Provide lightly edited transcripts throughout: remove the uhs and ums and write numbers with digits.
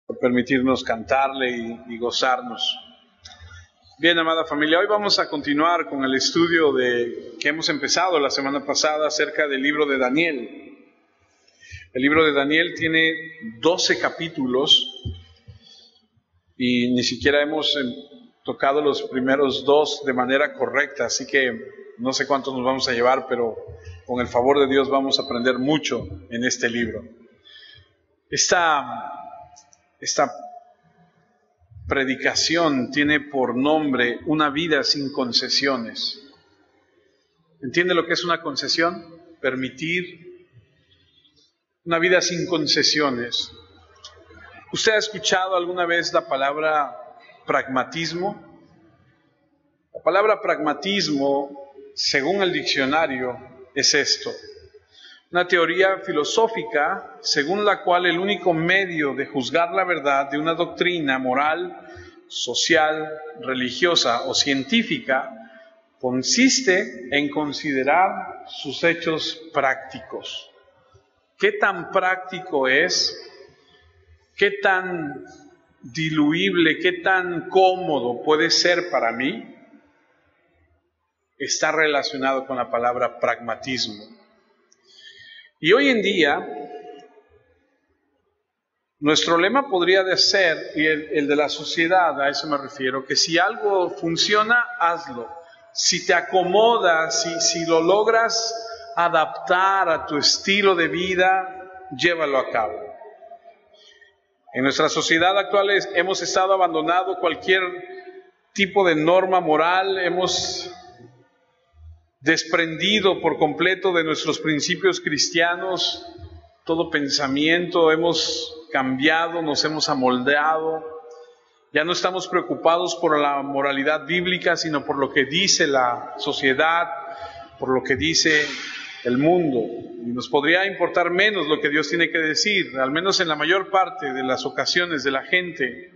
por permitirnos cantarle y gozarnos. Bien, amada familia, hoy vamos a continuar con el estudio que hemos empezado la semana pasada acerca del libro de Daniel. El libro de Daniel tiene 12 capítulos y ni siquiera hemos tocado los primeros 2 de manera correcta, así que no sé cuántos nos vamos a llevar, pero con el favor de Dios vamos a aprender mucho en este libro. Esta predicación tiene por nombre Una vida sin concesiones. ¿Entiende lo que es una concesión? Permitir una vida sin concesiones. ¿Usted ha escuchado alguna vez la palabra pragmatismo? La palabra pragmatismo, según el diccionario, es esto: una teoría filosófica según la cual el único medio de juzgar la verdad de una doctrina moral, social, religiosa o científica consiste en considerar sus hechos prácticos. ¿Qué tan práctico es? ¿Qué tan diluible, qué tan cómodo puede ser para mí? Está relacionado con la palabra pragmatismo. Y hoy en día, nuestro lema podría ser, y el de la sociedad, a eso me refiero, que si algo funciona, hazlo. Si te acomoda, si lo logras adaptar a tu estilo de vida, llévalo a cabo. En nuestra sociedad actual hemos estado abandonando cualquier tipo de norma moral, hemos desprendido por completo de nuestros principios cristianos todo pensamiento, hemos cambiado, nos hemos amoldado, ya no estamos preocupados por la moralidad bíblica, sino por lo que dice la sociedad, por lo que dice el mundo, y nos podría importar menos lo que Dios tiene que decir, al menos en la mayor parte de las ocasiones de la gente.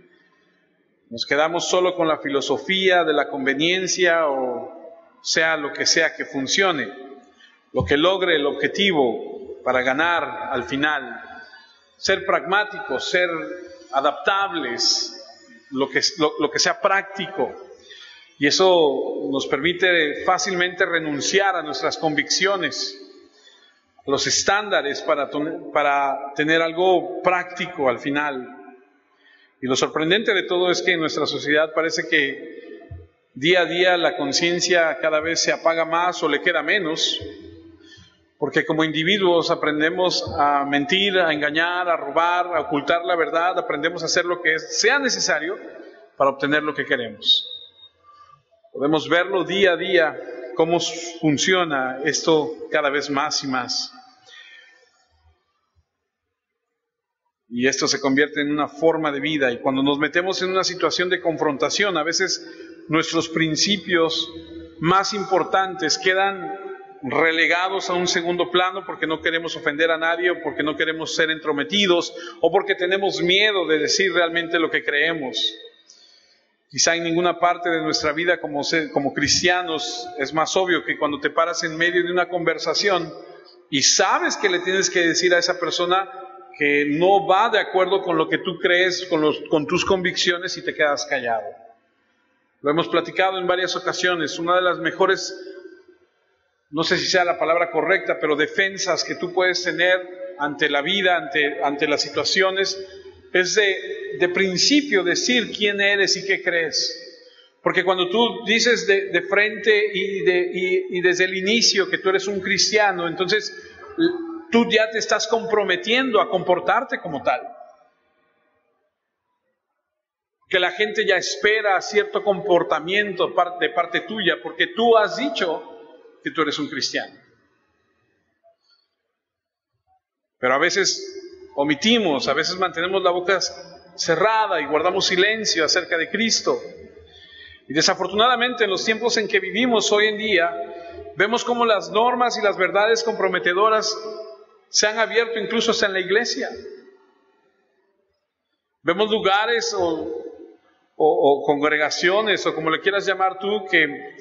Nos quedamos solo con la filosofía de la conveniencia o sea lo que sea que funcione, lo que logre el objetivo para ganar al final. Ser pragmáticos, ser adaptables, lo que sea práctico. Y eso nos permite fácilmente renunciar a nuestras convicciones, a los estándares para tener algo práctico al final. Y lo sorprendente de todo es que en nuestra sociedad parece que día a día la conciencia cada vez se apaga más o le queda menos, porque como individuos aprendemos a mentir, a engañar, a robar, a ocultar la verdad, aprendemos a hacer lo que sea necesario para obtener lo que queremos. Podemos verlo día a día, cómo funciona esto cada vez más y más. Y esto se convierte en una forma de vida, y cuando nos metemos en una situación de confrontación, a veces nuestros principios más importantes quedan relegados a un segundo plano porque no queremos ofender a nadie, o porque no queremos ser entrometidos, o porque tenemos miedo de decir realmente lo que creemos. Quizá en ninguna parte de nuestra vida como cristianos es más obvio que cuando te paras en medio de una conversación y sabes que le tienes que decir a esa persona que no va de acuerdo con lo que tú crees, con tus convicciones, y te quedas callado. Lo hemos platicado en varias ocasiones. Una de las mejores, no sé si sea la palabra correcta, pero defensas que tú puedes tener ante la vida, ante las situaciones, es de principio decir quién eres y qué crees. Porque cuando tú dices de frente y desde el inicio que tú eres un cristiano, entonces tú ya te estás comprometiendo a comportarte como tal. Que la gente ya espera cierto comportamiento de parte tuya, porque tú has dicho que tú eres un cristiano. Pero a veces omitimos, a veces mantenemos la boca cerrada y guardamos silencio acerca de Cristo. Y desafortunadamente en los tiempos en que vivimos hoy en día, vemos cómo las normas y las verdades comprometedoras se han abierto incluso hasta en la iglesia. Vemos lugares o congregaciones, o como le quieras llamar tú, que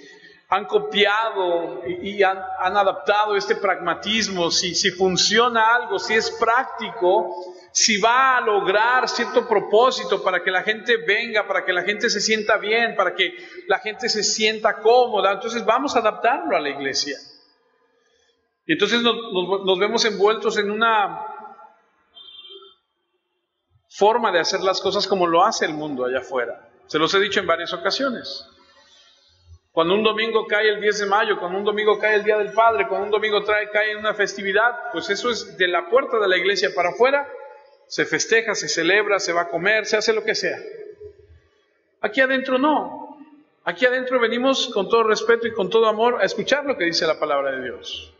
han copiado y han adaptado este pragmatismo. Si funciona algo, si es práctico, si va a lograr cierto propósito para que la gente venga, para que la gente se sienta bien, para que la gente se sienta cómoda, entonces vamos a adaptarlo a la iglesia. Y entonces nos vemos envueltos en una forma de hacer las cosas como lo hace el mundo allá afuera. Se los he dicho en varias ocasiones. Cuando un domingo cae el 10 de mayo, cuando un domingo cae el Día del Padre, cuando un domingo cae una festividad, pues eso es de la puerta de la iglesia para afuera, se festeja, se celebra, se va a comer, se hace lo que sea. Aquí adentro no. Aquí adentro venimos con todo respeto y con todo amor a escuchar lo que dice la palabra de Dios.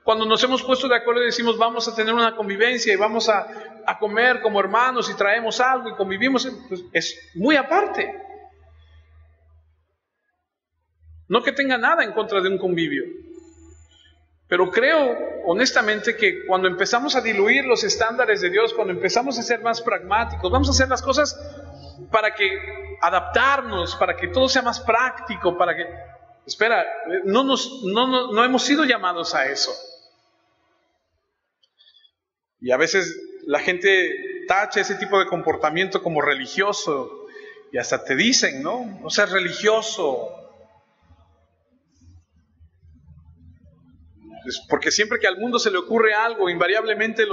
Cuando nos hemos puesto de acuerdo y decimos vamos a tener una convivencia y vamos a comer como hermanos y traemos algo y convivimos, pues es muy aparte. No que tenga nada en contra de un convivio, pero creo honestamente que cuando empezamos a diluir los estándares de Dios, cuando empezamos a ser más pragmáticos, vamos a hacer las cosas para que adaptarnos, para que todo sea más práctico, para que... Espera, no hemos sido llamados a eso. Y a veces la gente tacha ese tipo de comportamiento como religioso y hasta te dicen, ¿no? No seas religioso. Porque siempre que al mundo se le ocurre algo, invariablemente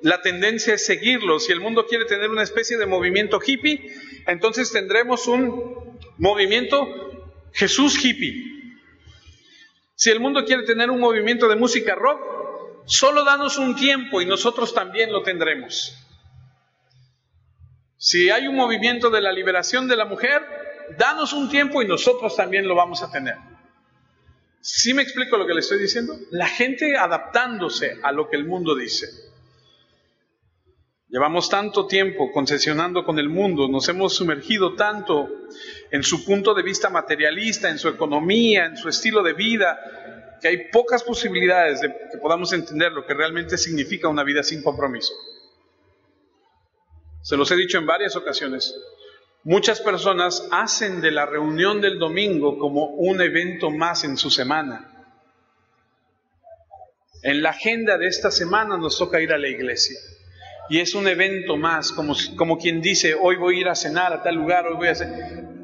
la tendencia es seguirlo. Si el mundo quiere tener una especie de movimiento hippie, entonces tendremos un movimiento Jesús hippie. Si el mundo quiere tener un movimiento de música rock, solo danos un tiempo y nosotros también lo tendremos. Si hay un movimiento de la liberación de la mujer, danos un tiempo y nosotros también lo vamos a tener. ¿Sí me explico lo que le estoy diciendo? La gente adaptándose a lo que el mundo dice. Llevamos tanto tiempo concesionando con el mundo, nos hemos sumergido tanto en su punto de vista materialista, en su economía, en su estilo de vida, que hay pocas posibilidades de que podamos entender lo que realmente significa una vida sin compromiso. Se los he dicho en varias ocasiones. Muchas personas hacen de la reunión del domingo como un evento más en su semana. En la agenda de esta semana nos toca ir a la iglesia. Y es un evento más, como quien dice, hoy voy a ir a cenar a tal lugar, hoy voy a hacer...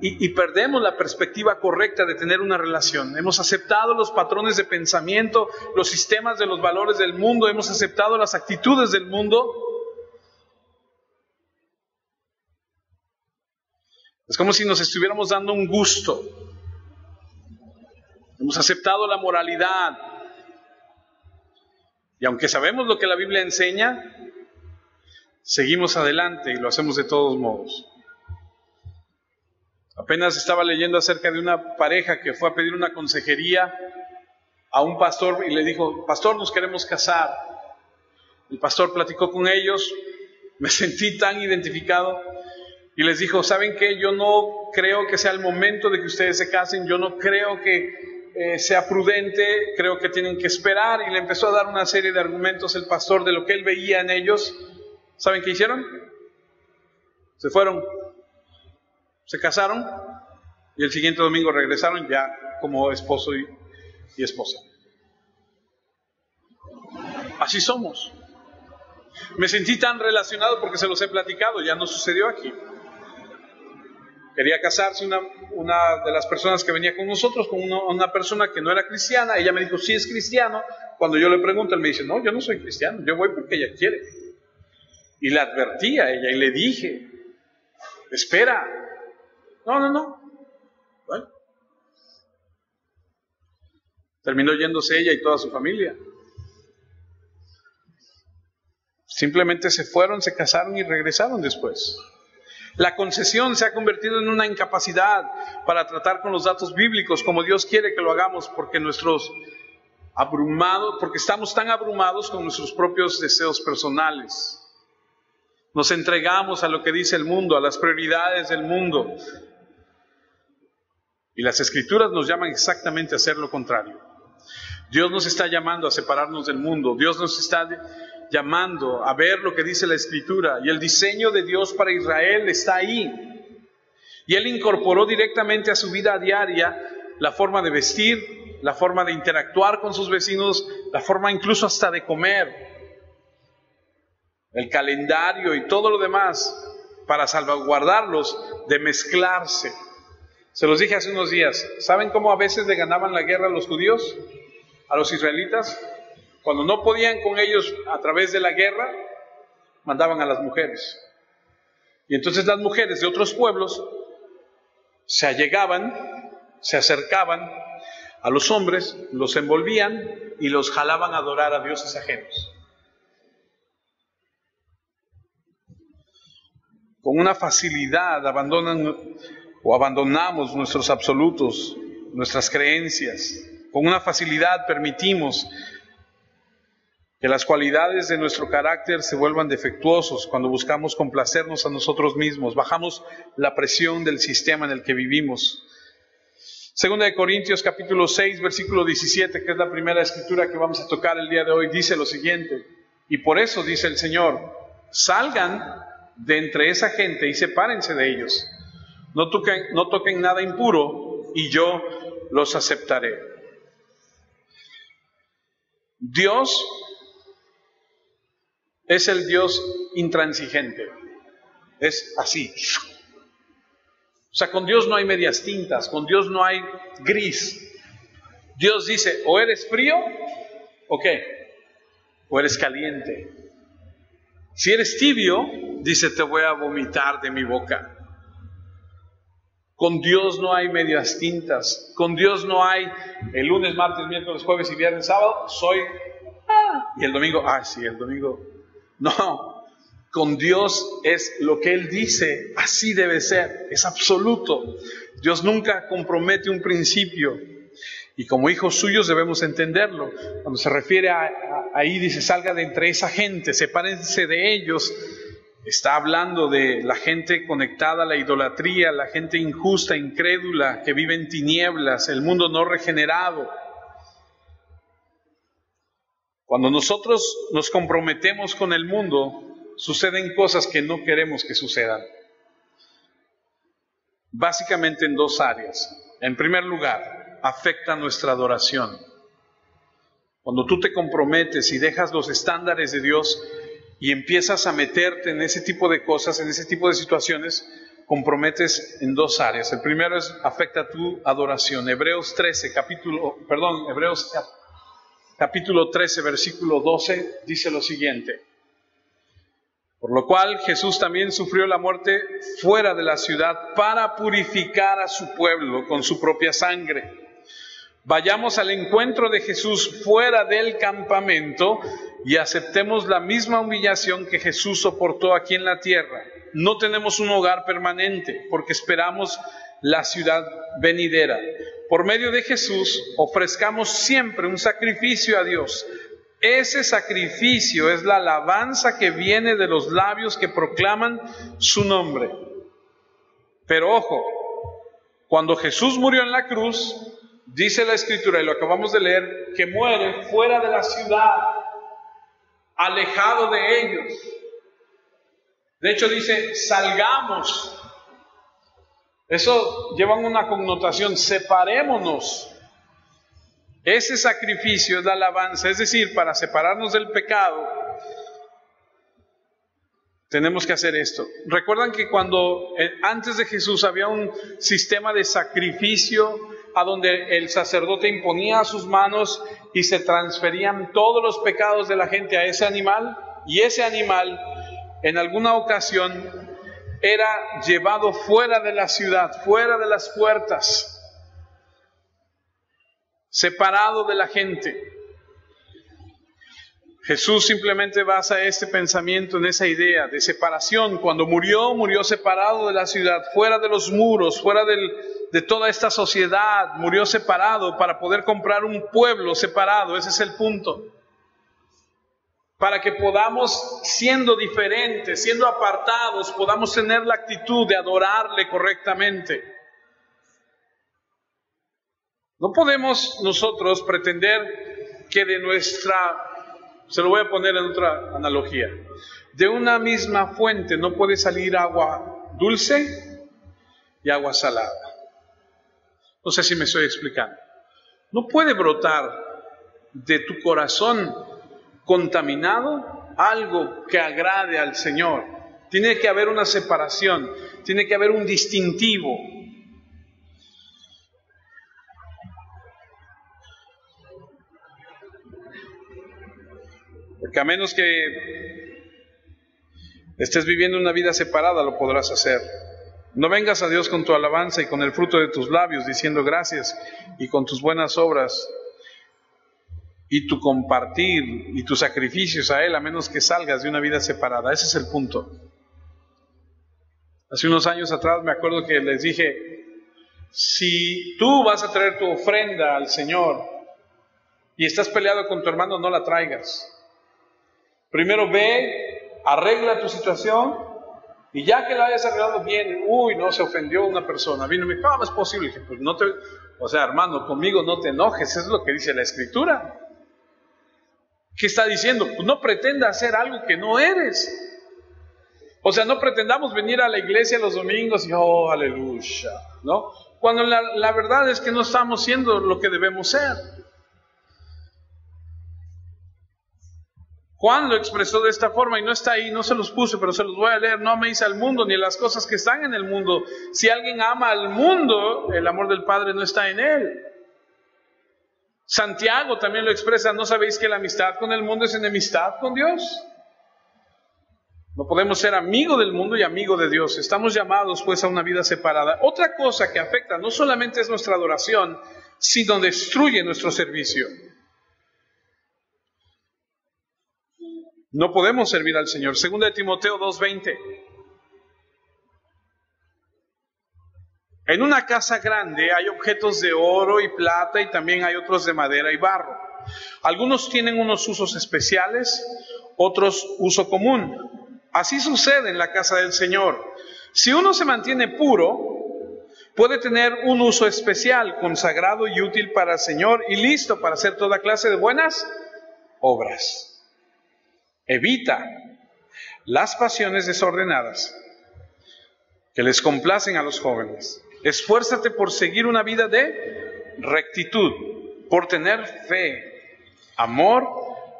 Y perdemos la perspectiva correcta de tener una relación. Hemos aceptado los patrones de pensamiento, los sistemas de los valores del mundo, hemos aceptado las actitudes del mundo. Es como si nos estuviéramos dando un gusto. Hemos aceptado la moralidad. Y aunque sabemos lo que la Biblia enseña, seguimos adelante y lo hacemos de todos modos. Apenas estaba leyendo acerca de una pareja que fue a pedir una consejería a un pastor y le dijo, pastor, nos queremos casar. El pastor platicó con ellos, me sentí tan identificado. Y les dijo, ¿saben qué? Yo no creo que sea el momento de que ustedes se casen, yo no creo que sea prudente, creo que tienen que esperar. Y le empezó a dar una serie de argumentos el pastor de lo que él veía en ellos. ¿Saben qué hicieron? Se fueron, se casaron y el siguiente domingo regresaron ya como esposo y esposa. Así somos. Me sentí tan relacionado porque se los he platicado, ya no sucedió aquí. Quería casarse una de las personas que venía con nosotros, con una persona que no era cristiana. Ella me dijo, sí es cristiano. Cuando yo le pregunto, él me dice, no, yo no soy cristiano, yo voy porque ella quiere. Y le advertí a ella y le dije, espera. No. Bueno. Terminó yéndose ella y toda su familia. Simplemente se fueron, se casaron y regresaron después. La concesión se ha convertido en una incapacidad para tratar con los datos bíblicos como Dios quiere que lo hagamos, porque porque estamos tan abrumados con nuestros propios deseos personales. Nos entregamos a lo que dice el mundo, a las prioridades del mundo. Y las Escrituras nos llaman exactamente a hacer lo contrario. Dios nos está llamando a separarnos del mundo. Dios nos está llamando a ver lo que dice la Escritura, y el diseño de Dios para Israel está ahí, y Él incorporó directamente a su vida diaria la forma de vestir, la forma de interactuar con sus vecinos, la forma incluso hasta de comer, el calendario y todo lo demás, para salvaguardarlos de mezclarse. Se los dije hace unos días, ¿saben cómo a veces le ganaban la guerra a los judíos, a los israelitas? Cuando no podían con ellos a través de la guerra, mandaban a las mujeres. Y entonces las mujeres de otros pueblos se allegaban, se acercaban a los hombres, los envolvían y los jalaban a adorar a dioses ajenos. Con una facilidad abandonamos nuestros absolutos, nuestras creencias. Con una facilidad permitimos que las cualidades de nuestro carácter se vuelvan defectuosos cuando buscamos complacernos a nosotros mismos. Bajamos la presión del sistema en el que vivimos. Segunda de Corintios capítulo 6, versículo 17, que es la primera escritura que vamos a tocar el día de hoy, dice lo siguiente: y por eso dice el Señor, salgan de entre esa gente y sepárense de ellos. No toquen nada impuro y yo los aceptaré. Dios es el Dios intransigente. Es así. O sea, con Dios no hay medias tintas, con Dios no hay gris. Dios dice, o eres frío, ¿o qué? O eres caliente. Si eres tibio, dice, te voy a vomitar de mi boca. Con Dios no hay medias tintas. Con Dios no hay el lunes, martes, miércoles, jueves y viernes, sábado, soy... y el domingo, sí, el domingo. No, con Dios es lo que Él dice, así debe ser, es absoluto. Dios nunca compromete un principio. Y como hijos suyos debemos entenderlo. Cuando se refiere ahí dice, salga de entre esa gente, sepárense de ellos. Está hablando de la gente conectada a la idolatría, la gente injusta, incrédula, que vive en tinieblas, el mundo no regenerado. Cuando nosotros nos comprometemos con el mundo, suceden cosas que no queremos que sucedan. Básicamente en dos áreas. En primer lugar, afecta nuestra adoración. Cuando tú te comprometes y dejas los estándares de Dios y empiezas a meterte en ese tipo de cosas, en ese tipo de situaciones, comprometes en dos áreas. El primero es, afecta tu adoración. Hebreos capítulo 13, versículo 12, dice lo siguiente: por lo cual Jesús también sufrió la muerte fuera de la ciudad para purificar a su pueblo con su propia sangre. Vayamos al encuentro de Jesús fuera del campamento y aceptemos la misma humillación que Jesús soportó aquí en la tierra. No tenemos un hogar permanente porque esperamos la ciudad venidera. Por medio de Jesús ofrezcamos siempre un sacrificio a Dios. Ese sacrificio es la alabanza que viene de los labios que proclaman su nombre. Pero ojo, cuando Jesús murió en la cruz, dice la Escritura, y lo acabamos de leer, que muere fuera de la ciudad, alejado de ellos. De hecho dice, salgamos. Eso lleva una connotación, separémonos. Ese sacrificio es la alabanza, es decir, para separarnos del pecado, tenemos que hacer esto. ¿Recuerdan que cuando antes de Jesús había un sistema de sacrificio a donde el sacerdote imponía sus manos y se transferían todos los pecados de la gente a ese animal? Y ese animal en alguna ocasión era llevado fuera de la ciudad, fuera de las puertas, separado de la gente. Jesús simplemente basa este pensamiento en esa idea de separación. Cuando murió separado de la ciudad, fuera de los muros, fuera de toda esta sociedad, murió separado para poder comprar un pueblo separado. Ese es el punto. Para que podamos, siendo diferentes, siendo apartados, podamos tener la actitud de adorarle correctamente. No podemos nosotros pretender que de nuestra... Se lo voy a poner en otra analogía. De una misma fuente no puede salir agua dulce y agua salada. No sé si me estoy explicando. No puede brotar de tu corazón contaminado algo que agrade al Señor. Tiene que haber una separación, tiene que haber un distintivo. Porque a menos que estés viviendo una vida separada, lo podrás hacer. No vengas a Dios con tu alabanza y con el fruto de tus labios, diciendo gracias, y con tus buenas obras, y tu compartir, y tus sacrificios a Él, a menos que salgas de una vida separada. Ese es el punto. Hace unos años atrás me acuerdo que les dije, si tú vas a traer tu ofrenda al Señor, y estás peleado con tu hermano, no la traigas. Primero ve, arregla tu situación, y ya que la hayas arreglado bien, no se ofendió una persona, vino y me dijo, ¿cómo es posible? Dije, pues hermano, conmigo no te enojes, eso es lo que dice la Escritura. ¿Qué está diciendo? Pues no pretenda hacer algo que no eres. O sea, no pretendamos venir a la iglesia los domingos y, aleluya, ¿no? Cuando la verdad es que no estamos siendo lo que debemos ser. Juan lo expresó de esta forma y no está ahí, no se los puse, pero se los voy a leer. No améis al mundo ni las cosas que están en el mundo. Si alguien ama al mundo, el amor del Padre no está en él. Santiago también lo expresa, ¿no sabéis que la amistad con el mundo es enemistad con Dios? No podemos ser amigo del mundo y amigo de Dios. Estamos llamados pues a una vida separada. Otra cosa que afecta no solamente es nuestra adoración, sino destruye nuestro servicio. No podemos servir al Señor. 2 Timoteo 2:20. En una casa grande hay objetos de oro y plata y también hay otros de madera y barro. Algunos tienen unos usos especiales, otros uso común. Así sucede en la casa del Señor. Si uno se mantiene puro, puede tener un uso especial, consagrado y útil para el Señor y listo para hacer toda clase de buenas obras. Evita las pasiones desordenadas que les complacen a los jóvenes. Esfuérzate por seguir una vida de rectitud, por tener fe, amor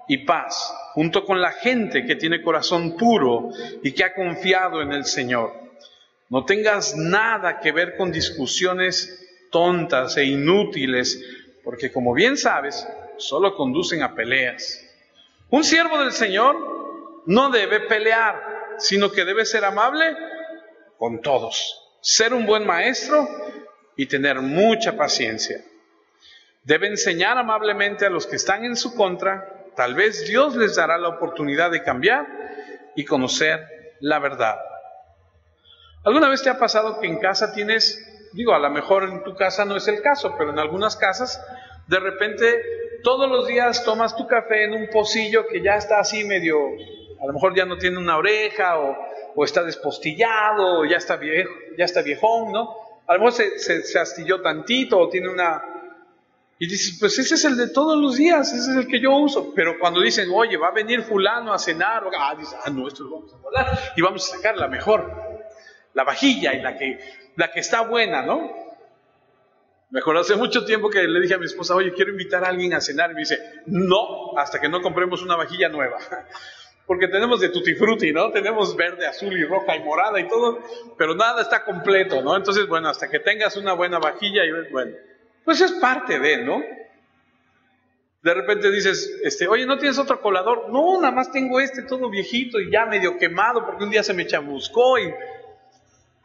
y paz, junto con la gente que tiene corazón puro y que ha confiado en el Señor. No tengas nada que ver con discusiones tontas e inútiles, porque como bien sabes, solo conducen a peleas. Un siervo del Señor no debe pelear, sino que debe ser amable con todos, ser un buen maestro y tener mucha paciencia. Debe enseñar amablemente a los que están en su contra. Tal vez Dios les dará la oportunidad de cambiar y conocer la verdad. ¿Alguna vez te ha pasado que en casa tienes, a lo mejor en tu casa no es el caso, pero en algunas casas, de repente todos los días tomas tu café en un pocillo que ya está así medio, a lo mejor ya no tiene una oreja o está despostillado o ya está viejón, ¿no? A lo mejor se astilló tantito o tiene una... Y dices, pues ese es el de todos los días, ese es el que yo uso. Pero cuando dicen, oye, va a venir fulano a cenar, dices, esto lo vamos a guardar y vamos a sacar la mejor, la vajilla y la que está buena, ¿no? Me acuerdo hace mucho tiempo que le dije a mi esposa, oye, quiero invitar a alguien a cenar. Y me dice, no, hasta que no compremos una vajilla nueva. Porque tenemos de tutti frutti, ¿no? Tenemos verde, azul y roja y morada y todo, pero nada está completo, ¿no? Entonces, bueno, hasta que tengas una buena vajilla, pues es parte de, ¿no? De repente dices, oye, ¿no tienes otro colador? No, nada más tengo todo viejito y ya medio quemado porque un día se me chamuscó. Y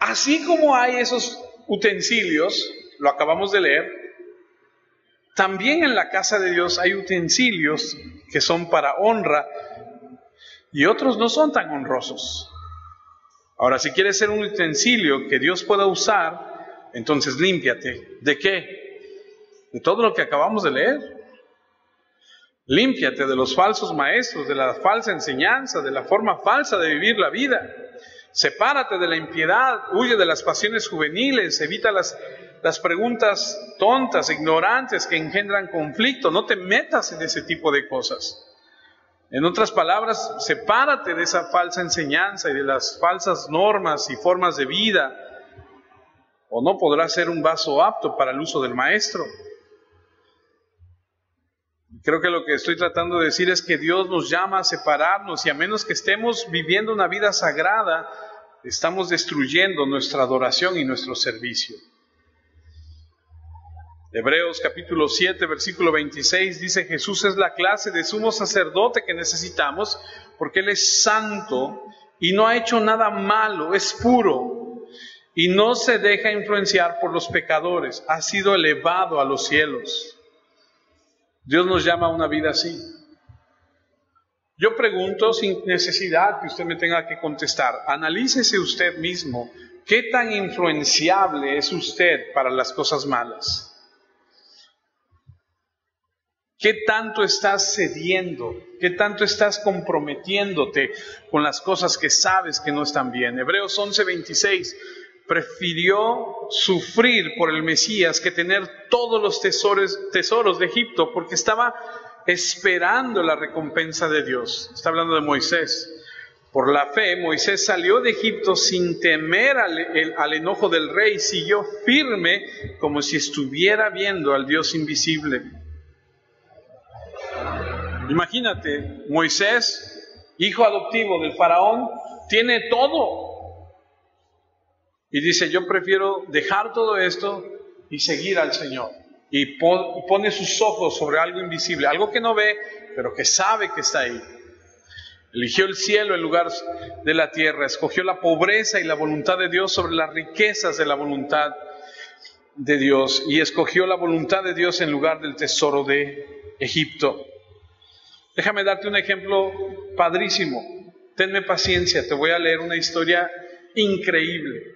así como hay esos utensilios, lo acabamos de leer, también en la casa de Dios hay utensilios que son para honra y otros no son tan honrosos. Ahora, si quieres ser un utensilio que Dios pueda usar, entonces límpiate. ¿De qué? De todo lo que acabamos de leer. Límpiate de los falsos maestros, de la falsa enseñanza, de la forma falsa de vivir la vida. Sepárate de la impiedad, huye de las pasiones juveniles, evita las preguntas tontas, ignorantes que engendran conflicto. No te metas en ese tipo de cosas. En otras palabras, sepárate de esa falsa enseñanza y de las falsas normas y formas de vida. o no podrá ser un vaso apto para el uso del maestro. Creo que lo que estoy tratando de decir es que Dios nos llama a separarnos, y a menos que estemos viviendo una vida sagrada, estamos destruyendo nuestra adoración y nuestro servicio. Hebreos capítulo 7, versículo 26 dice: Jesús es la clase de sumo sacerdote que necesitamos, porque Él es santo y no ha hecho nada malo, es puro y no se deja influenciar por los pecadores, ha sido elevado a los cielos. Dios nos llama a una vida así. Yo pregunto sin necesidad que usted me tenga que contestar. Analícese usted mismo, ¿qué tan influenciable es usted para las cosas malas? ¿Qué tanto estás cediendo? ¿Qué tanto estás comprometiéndote con las cosas que sabes que no están bien? Hebreos 11:26, prefirió sufrir por el Mesías que tener todos los tesoros de Egipto, porque estaba esperando la recompensa de Dios. Está hablando de Moisés. Por la fe, Moisés salió de Egipto sin temer al enojo del rey, siguió firme como si estuviera viendo al Dios invisible. Imagínate, Moisés, hijo adoptivo del faraón, tiene todo. Y dice: yo prefiero dejar todo esto y seguir al Señor. Y pone sus ojos sobre algo invisible, algo que no ve, pero que sabe que está ahí. Eligió el cielo en lugar de la tierra, escogió la pobreza y la voluntad de Dios sobre las riquezas de la voluntad de Dios, y escogió la voluntad de Dios en lugar del tesoro de Egipto. Déjame darte un ejemplo padrísimo. Tenme paciencia, te voy a leer una historia increíble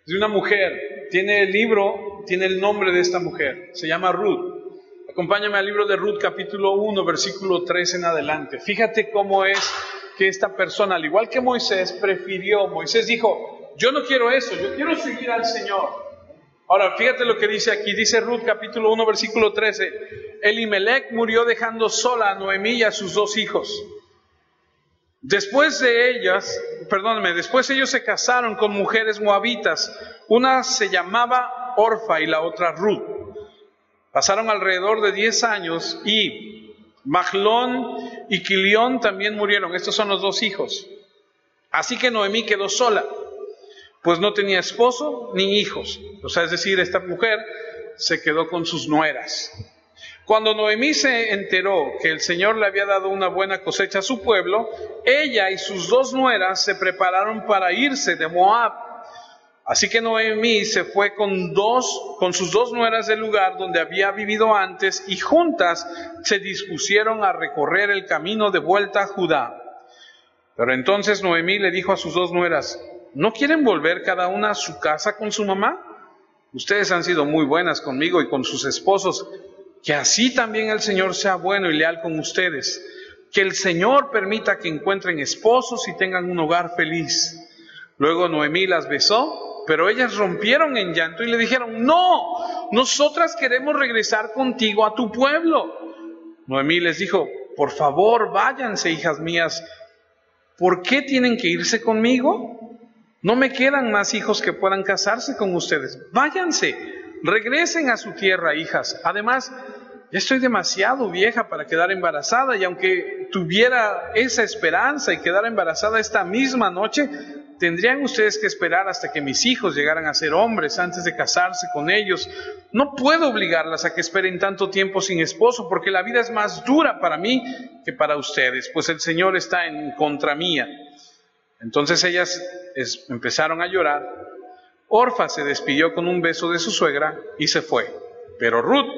de una mujer. Tiene el libro, tiene el nombre de esta mujer, se llama Ruth. Acompáñame al libro de Ruth, capítulo 1, versículo 3 en adelante. Fíjate cómo es que esta persona, al igual que Moisés, Moisés dijo: yo no quiero eso, yo quiero seguir al Señor. Ahora, fíjate lo que dice aquí, dice Ruth capítulo 1, versículo 13. Elimelech murió dejando sola a Noemí y a sus 2 hijos. Después ellos se casaron con mujeres moabitas. Una se llamaba Orfa y la otra Ruth. Pasaron alrededor de 10 años y Mahlón y Quilión también murieron. Estos son los 2 hijos. Así que Noemí quedó sola, pues no tenía esposo ni hijos. O sea, es decir, esta mujer se quedó con sus nueras. Cuando Noemí se enteró que el Señor le había dado una buena cosecha a su pueblo, ella y sus 2 nueras se prepararon para irse de Moab. Así que Noemí se fue con sus 2 nueras del lugar donde había vivido antes, y juntas se dispusieron a recorrer el camino de vuelta a Judá. Pero entonces Noemí le dijo a sus 2 nueras: ¿no quieren volver cada una a su casa con su mamá? Ustedes han sido muy buenas conmigo y con sus esposos. Que así también el Señor sea bueno y leal con ustedes. Que el Señor permita que encuentren esposos y tengan un hogar feliz. Luego Noemí las besó, pero ellas rompieron en llanto y le dijeron: no, nosotras queremos regresar contigo a tu pueblo. Noemí les dijo: por favor, váyanse, hijas mías. ¿Por qué tienen que irse conmigo? No me quedan más hijos que puedan casarse con ustedes. Váyanse, regresen a su tierra, hijas. Además, ya estoy demasiado vieja para quedar embarazada, y aunque tuviera esa esperanza y quedara embarazada esta misma noche, tendrían ustedes que esperar hasta que mis hijos llegaran a ser hombres antes de casarse con ellos. No puedo obligarlas a que esperen tanto tiempo sin esposo, porque la vida es más dura para mí que para ustedes, pues el Señor está en contra mía. Entonces ellas empezaron a llorar. Orfa se despidió con un beso de su suegra y se fue, pero Ruth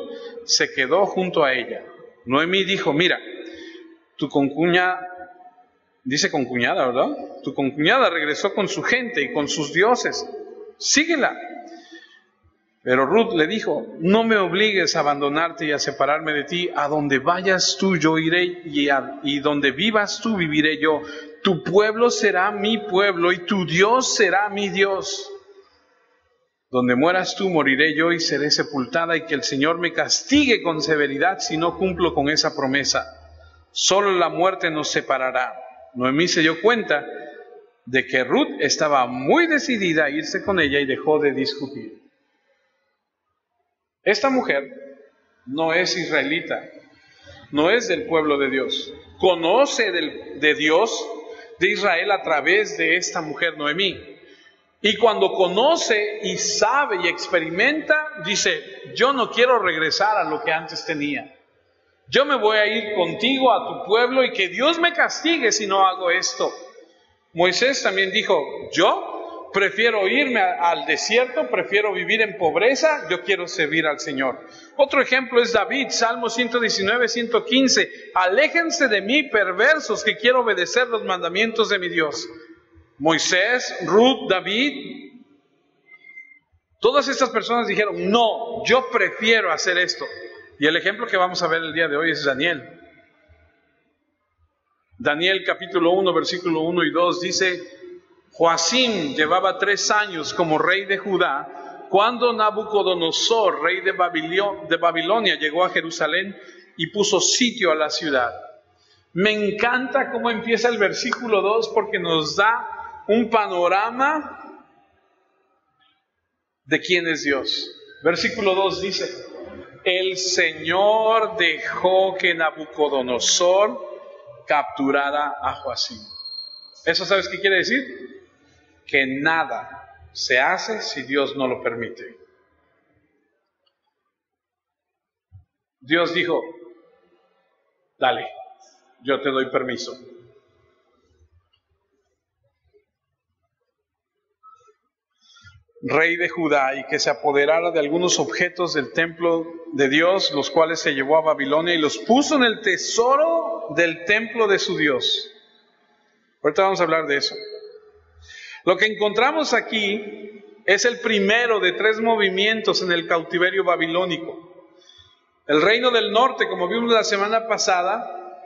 se quedó junto a ella. Noemí dijo: mira, tu concuñada, dice concuñada, ¿verdad? Tu concuñada regresó con su gente y con sus dioses, síguela. Pero Ruth le dijo: no me obligues a abandonarte y a separarme de ti. A donde vayas tú yo iré, y donde vivas tú viviré yo. Tu pueblo será mi pueblo y tu Dios será mi Dios. Donde mueras tú moriré yo y seré sepultada, y que el Señor me castigue con severidad si no cumplo con esa promesa. Solo la muerte nos separará. Noemí se dio cuenta de que Ruth estaba muy decidida a irse con ella y dejó de discutir. Esta mujer no es israelita, no es del pueblo de Dios. Conoce de Dios, de Israel, a través de esta mujer Noemí. Y cuando conoce y sabe y experimenta, dice, yo no quiero regresar a lo que antes tenía. Yo me voy a ir contigo a tu pueblo y que Dios me castigue si no hago esto. Moisés también dijo, yo prefiero irme al desierto, prefiero vivir en pobreza, yo quiero servir al Señor. Otro ejemplo es David, Salmo 119, 115. Aléjense de mí, perversos, que quiero obedecer los mandamientos de mi Dios. Moisés, Ruth, David, todas estas personas dijeron, no, yo prefiero hacer esto. Y el ejemplo que vamos a ver el día de hoy es Daniel. Daniel capítulo 1, versículo 1 y 2 dice, Joacim llevaba 3 años como rey de Judá, cuando Nabucodonosor, rey de Babilonia, llegó a Jerusalén y puso sitio a la ciudad. Me encanta cómo empieza el versículo 2 porque nos da un panorama de quién es Dios. Versículo 2 dice, el Señor dejó que Nabucodonosor capturara a Joacim. ¿Eso sabes qué quiere decir? Que nada se hace si Dios no lo permite. Dios dijo, dale, yo te doy permiso. Rey de Judá, y que se apoderara de algunos objetos del templo de Dios, los cuales se llevó a Babilonia y los puso en el tesoro del templo de su Dios. Ahorita vamos a hablar de eso. Lo que encontramos aquí es el primero de 3 movimientos en el cautiverio babilónico. El reino del norte, como vimos la semana pasada,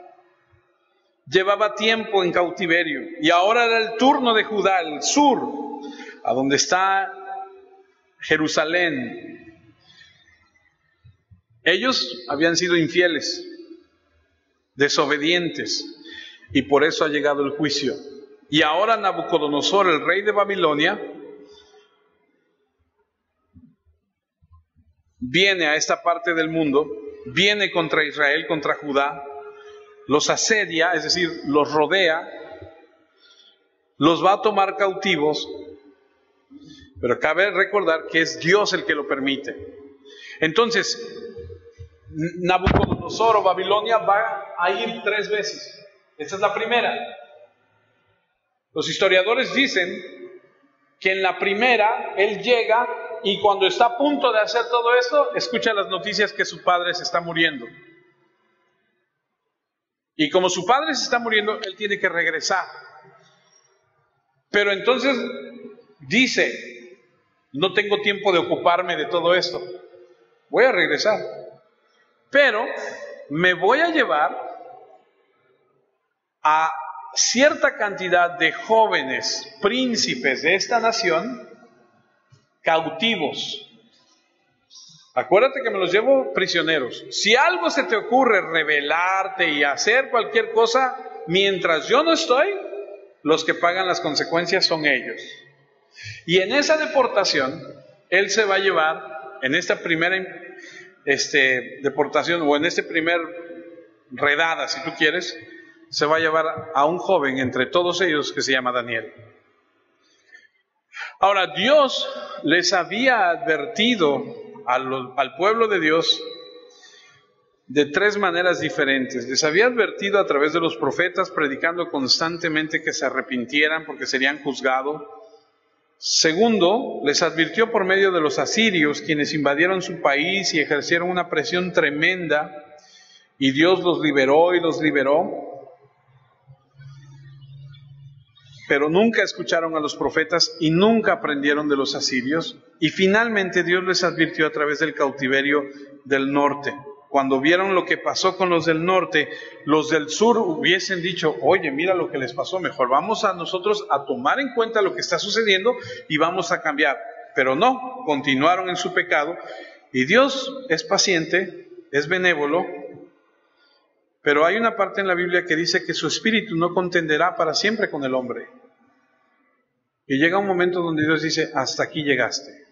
llevaba tiempo en cautiverio, y ahora era el turno de Judá, el sur, a donde está Jerusalén. Ellos habían sido infieles, desobedientes, y por eso ha llegado el juicio. Y ahora Nabucodonosor, el rey de Babilonia, viene a esta parte del mundo, viene contra Israel, contra Judá, los asedia, es decir, los rodea, los va a tomar cautivos, pero cabe recordar que es Dios el que lo permite. Entonces, Nabucodonosor o Babilonia va a ir 3 veces. Esta es la primera. Los historiadores dicen que en la primera él llega y cuando está a punto de hacer todo esto, escucha las noticias que su padre se está muriendo. Y como su padre se está muriendo, él tiene que regresar. Pero entonces dice, no tengo tiempo de ocuparme de todo esto, voy a regresar. Pero me voy a llevar a cierta cantidad de jóvenes príncipes de esta nación cautivos. Acuérdate que me los llevo prisioneros. Si algo se te ocurre rebelarte y hacer cualquier cosa, mientras yo no estoy, los que pagan las consecuencias son ellos. Y en esa deportación, él se va a llevar, en esta primera deportación, o en este primer redada, si tú quieres, se va a llevar a un joven entre todos ellos que se llama Daniel. Ahora, Dios les había advertido al pueblo de Dios de 3 maneras diferentes. Les había advertido a través de los profetas, predicando constantemente que se arrepintieran porque serían juzgados. Segundo, les advirtió por medio de los asirios, quienes invadieron su país y ejercieron una presión tremenda, y Dios los liberó y los liberó. Pero nunca escucharon a los profetas y nunca aprendieron de los asirios. Y finalmente Dios les advirtió a través del cautiverio del norte. Cuando vieron lo que pasó con los del norte, los del sur hubiesen dicho, oye, mira lo que les pasó, mejor vamos a nosotros a tomar en cuenta lo que está sucediendo y vamos a cambiar. Pero no, continuaron en su pecado. Y Dios es paciente, es benévolo, pero hay una parte en la Biblia que dice que su espíritu no contenderá para siempre con el hombre. Y llega un momento donde Dios dice, hasta aquí llegaste.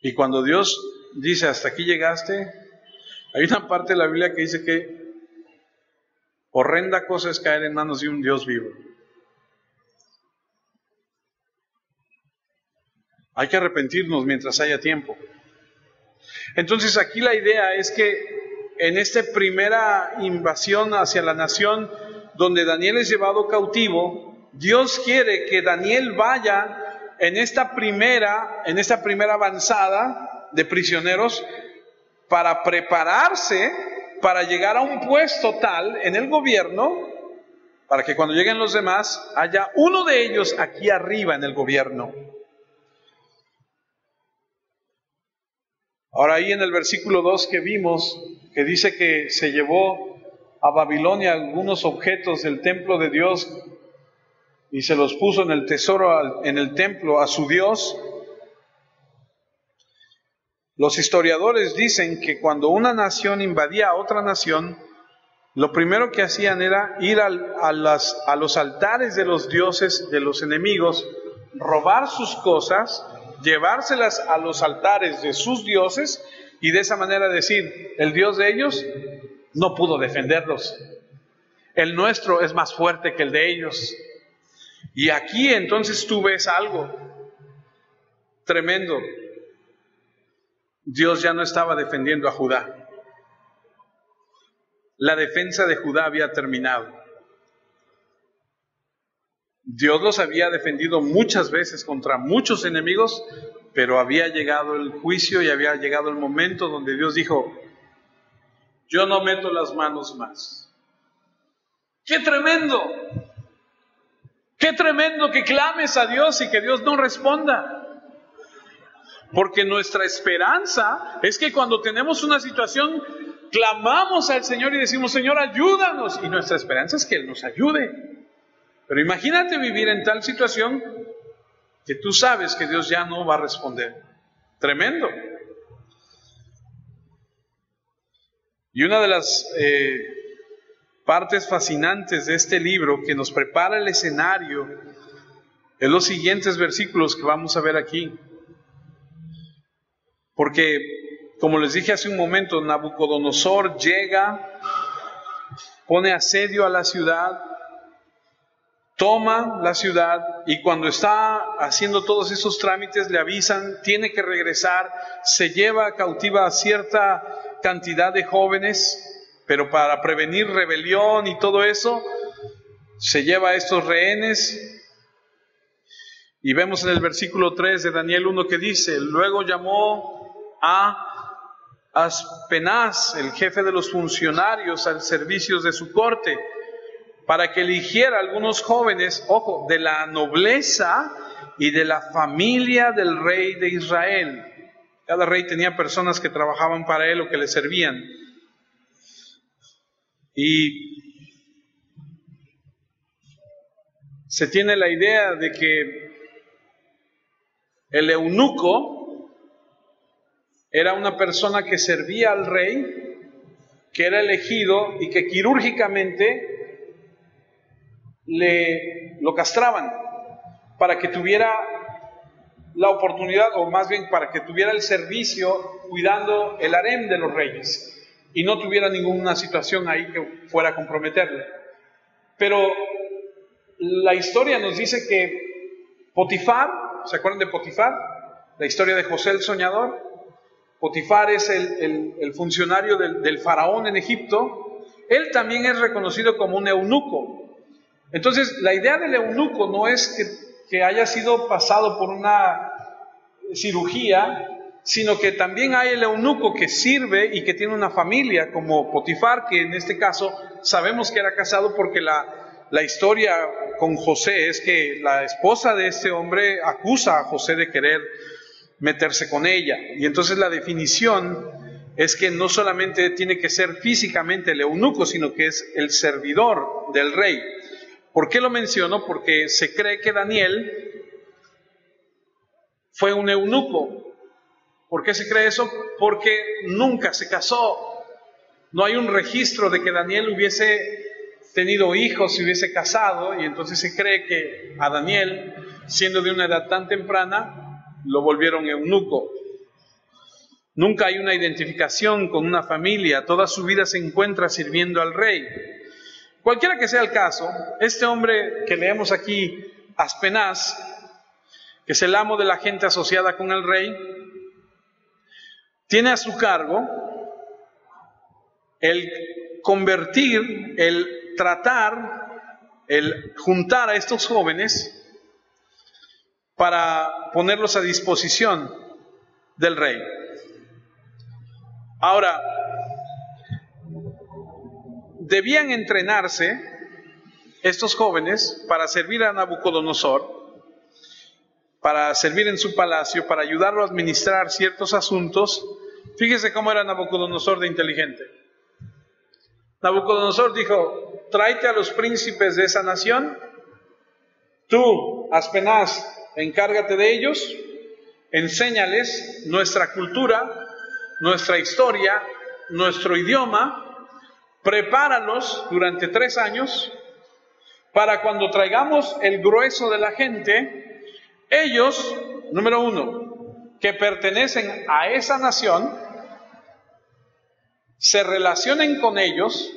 Y cuando Dios dice, hasta aquí llegaste, hay una parte de la Biblia que dice que horrenda cosa es caer en manos de un Dios vivo. Hay que arrepentirnos mientras haya tiempo. Entonces aquí la idea es que en esta primera invasión hacia la nación, donde Daniel es llevado cautivo, Dios quiere que Daniel vaya en esta primera avanzada de prisioneros para prepararse para llegar a un puesto tal en el gobierno, para que cuando lleguen los demás haya uno de ellos aquí arriba en el gobierno. Ahora ahí en el versículo 2 que vimos, que dice que se llevó a Babilonia algunos objetos del templo de Dios y se los puso en el tesoro, en el templo, a su Dios. Los historiadores dicen que cuando una nación invadía a otra nación, lo primero que hacían era ir a los altares de los dioses de los enemigos, robar sus cosas, llevárselas a los altares de sus dioses y de esa manera decir, el Dios de ellos no pudo defenderlos, el nuestro es más fuerte que el de ellos. Y aquí entonces tú ves algo tremendo. Dios ya no estaba defendiendo a Judá. La defensa de Judá había terminado. Dios los había defendido muchas veces contra muchos enemigos, pero había llegado el juicio y había llegado el momento donde Dios dijo, yo no meto las manos más. ¡Qué tremendo! ¡Qué tremendo que clames a Dios y que Dios no responda! Porque nuestra esperanza es que cuando tenemos una situación, clamamos al Señor y decimos, Señor, ayúdanos. Y nuestra esperanza es que Él nos ayude. Pero imagínate vivir en tal situación que tú sabes que Dios ya no va a responder. Tremendo. Y una de las partes fascinantes de este libro que nos prepara el escenario es los siguientes versículos que vamos a ver aquí. Porque, como les dije hace un momento, Nabucodonosor llega, pone asedio a la ciudad, toma la ciudad y cuando está haciendo todos esos trámites le avisan, tiene que regresar, se lleva cautiva a cierta cantidad de jóvenes, pero para prevenir rebelión y todo eso, se lleva a estos rehenes. Y vemos en el versículo 3 de Daniel 1 que dice, luego llamó a Aspenaz, el jefe de los funcionarios al servicio de su corte, para que eligiera algunos jóvenes, ojo, de la nobleza y de la familia del rey de Israel. Cada rey tenía personas que trabajaban para él o que le servían. Y se tiene la idea de que el eunuco era una persona que servía al rey, que era elegido y que quirúrgicamente lo castraban para que tuviera la oportunidad, o más bien para que tuviera el servicio cuidando el harem de los reyes y no tuviera ninguna situación ahí que fuera a comprometerle. Pero la historia nos dice que Potifar, ¿se acuerdan de Potifar? La historia de José el soñador. Potifar es el funcionario del faraón en Egipto. Él también es reconocido como un eunuco. Entonces, la idea del eunuco no es que haya sido pasado por una cirugía, sino que también hay el eunuco que sirve y que tiene una familia, como Potifar, que en este caso sabemos que era casado porque la historia con José es que la esposa de este hombre acusa a José de querer meterse con ella. Y entonces la definición es que no solamente tiene que ser físicamente el eunuco, sino que es el servidor del rey. ¿Por qué lo menciono? Porque se cree que Daniel fue un eunuco. ¿Por qué se cree eso? Porque nunca se casó. No hay un registro de que Daniel hubiese tenido hijos, se hubiese casado, y entonces se cree que a Daniel, siendo de una edad tan temprana, lo volvieron eunuco. Nunca hay una identificación con una familia, toda su vida se encuentra sirviendo al rey. Cualquiera que sea el caso, este hombre que leemos aquí, Aspenaz, que es el amo de la gente asociada con el rey, tiene a su cargo el convertir, el tratar, el juntar a estos jóvenes para ponerlos a disposición del rey. Ahora, debían entrenarse estos jóvenes para servir a Nabucodonosor, para servir en su palacio, para ayudarlo a administrar ciertos asuntos. Fíjese cómo era Nabucodonosor de inteligente. Nabucodonosor dijo: tráete a los príncipes de esa nación, tú, Aspenaz, encárgate de ellos, enséñales nuestra cultura, nuestra historia, nuestro idioma, prepáralos durante 3 años, para cuando traigamos el grueso de la gente, ellos, número 1, que pertenecen a esa nación, se relacionen con ellos.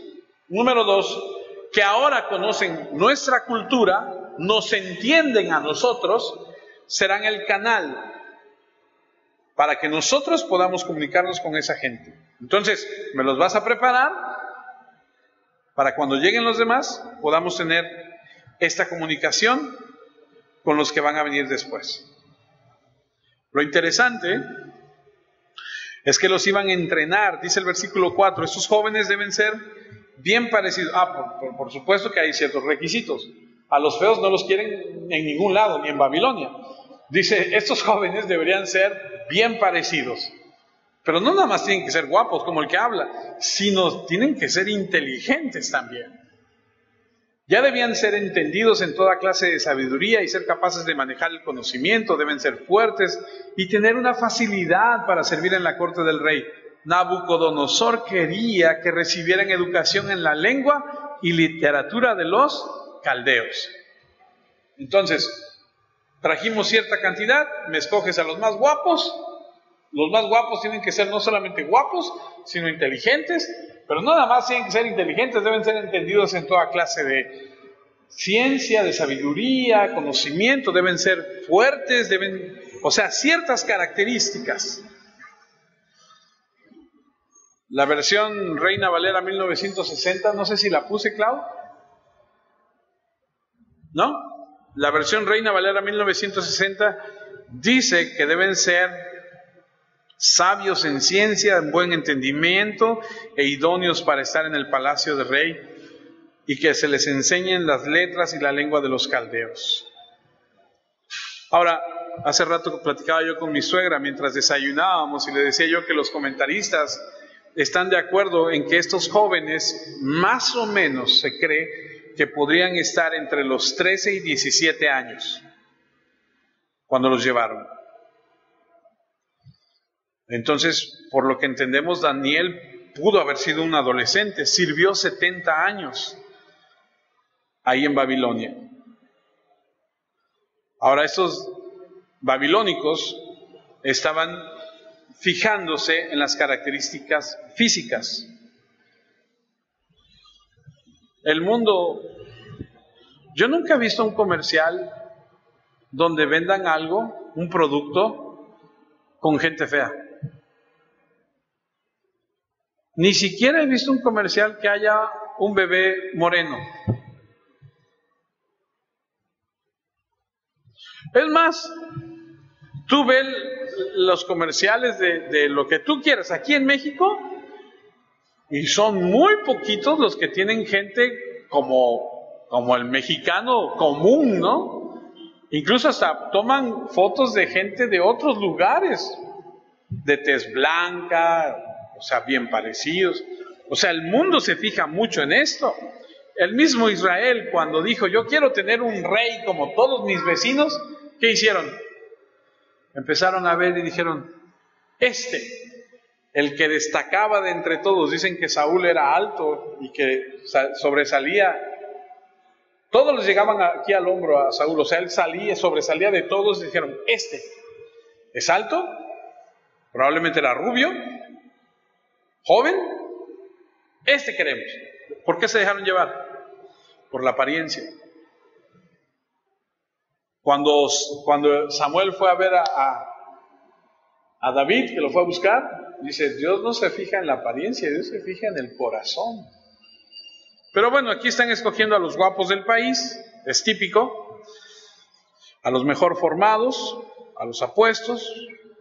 Número 2, que ahora conocen nuestra cultura, nos entienden a nosotros, serán el canal para que nosotros podamos comunicarnos con esa gente. Entonces, me los vas a preparar para cuando lleguen los demás, podamos tener esta comunicación con los que van a venir después. Lo interesante es que los iban a entrenar, dice el versículo 4, estos jóvenes deben ser bien parecidos. Por supuesto que hay ciertos requisitos. A los feos no los quieren en ningún lado, ni en Babilonia. Dice, estos jóvenes deberían ser bien parecidos. Pero no nada más tienen que ser guapos como el que habla, sino tienen que ser inteligentes también. Ya debían ser entendidos en toda clase de sabiduría y ser capaces de manejar el conocimiento, deben ser fuertes y tener una facilidad para servir en la corte del rey. Nabucodonosor quería que recibieran educación en la lengua y literatura de los caldeos. Entonces, trajimos cierta cantidad, me escoges a los más guapos. Los más guapos tienen que ser no solamente guapos, sino inteligentes, pero no nada más tienen que ser inteligentes, deben ser entendidos en toda clase de ciencia, de sabiduría, conocimiento, deben ser fuertes, ciertas características. La versión Reina Valera 1960, no sé si la puse, Clau. ¿No? La versión Reina Valera 1960 dice que deben ser sabios en ciencia, en buen entendimiento e idóneos para estar en el palacio del rey, y que se les enseñen las letras y la lengua de los caldeos. Ahora, hace rato platicaba yo con mi suegra mientras desayunábamos y le decía yo que los comentaristas están de acuerdo en que estos jóvenes más o menos se cree que podrían estar entre los 13 y 17 años cuando los llevaron. Entonces, por lo que entendemos, Daniel pudo haber sido un adolescente, sirvió 70 años ahí en Babilonia. Ahora, estos babilónicos estaban fijándose en las características físicas. El mundo, yo nunca he visto un comercial donde vendan algo, un producto, con gente fea. Ni siquiera he visto un comercial que haya un bebé moreno. Es más, tú ves los comerciales de lo que tú quieras aquí en México y son muy poquitos los que tienen gente como el mexicano común, ¿no? Incluso hasta toman fotos de gente de otros lugares, de tez blanca, o sea, bien parecidos. O sea, el mundo se fija mucho en esto. El mismo Israel, cuando dijo, yo quiero tener un rey como todos mis vecinos, ¿qué hicieron? Empezaron a ver y dijeron, el que destacaba de entre todos, dicen que Saúl era alto y que sobresalía, todos les llegaban aquí al hombro a Saúl, o sea, él sobresalía de todos, y dijeron, ¿es alto? Probablemente era rubio, joven. Este queremos. ¿Por qué se dejaron llevar? Por la apariencia. Cuando Samuel fue a ver a David, que lo fue a buscar, dice, Dios no se fija en la apariencia, Dios se fija en el corazón. Pero bueno, aquí están escogiendo a los guapos del país, es típico, a los mejor formados, a los apuestos.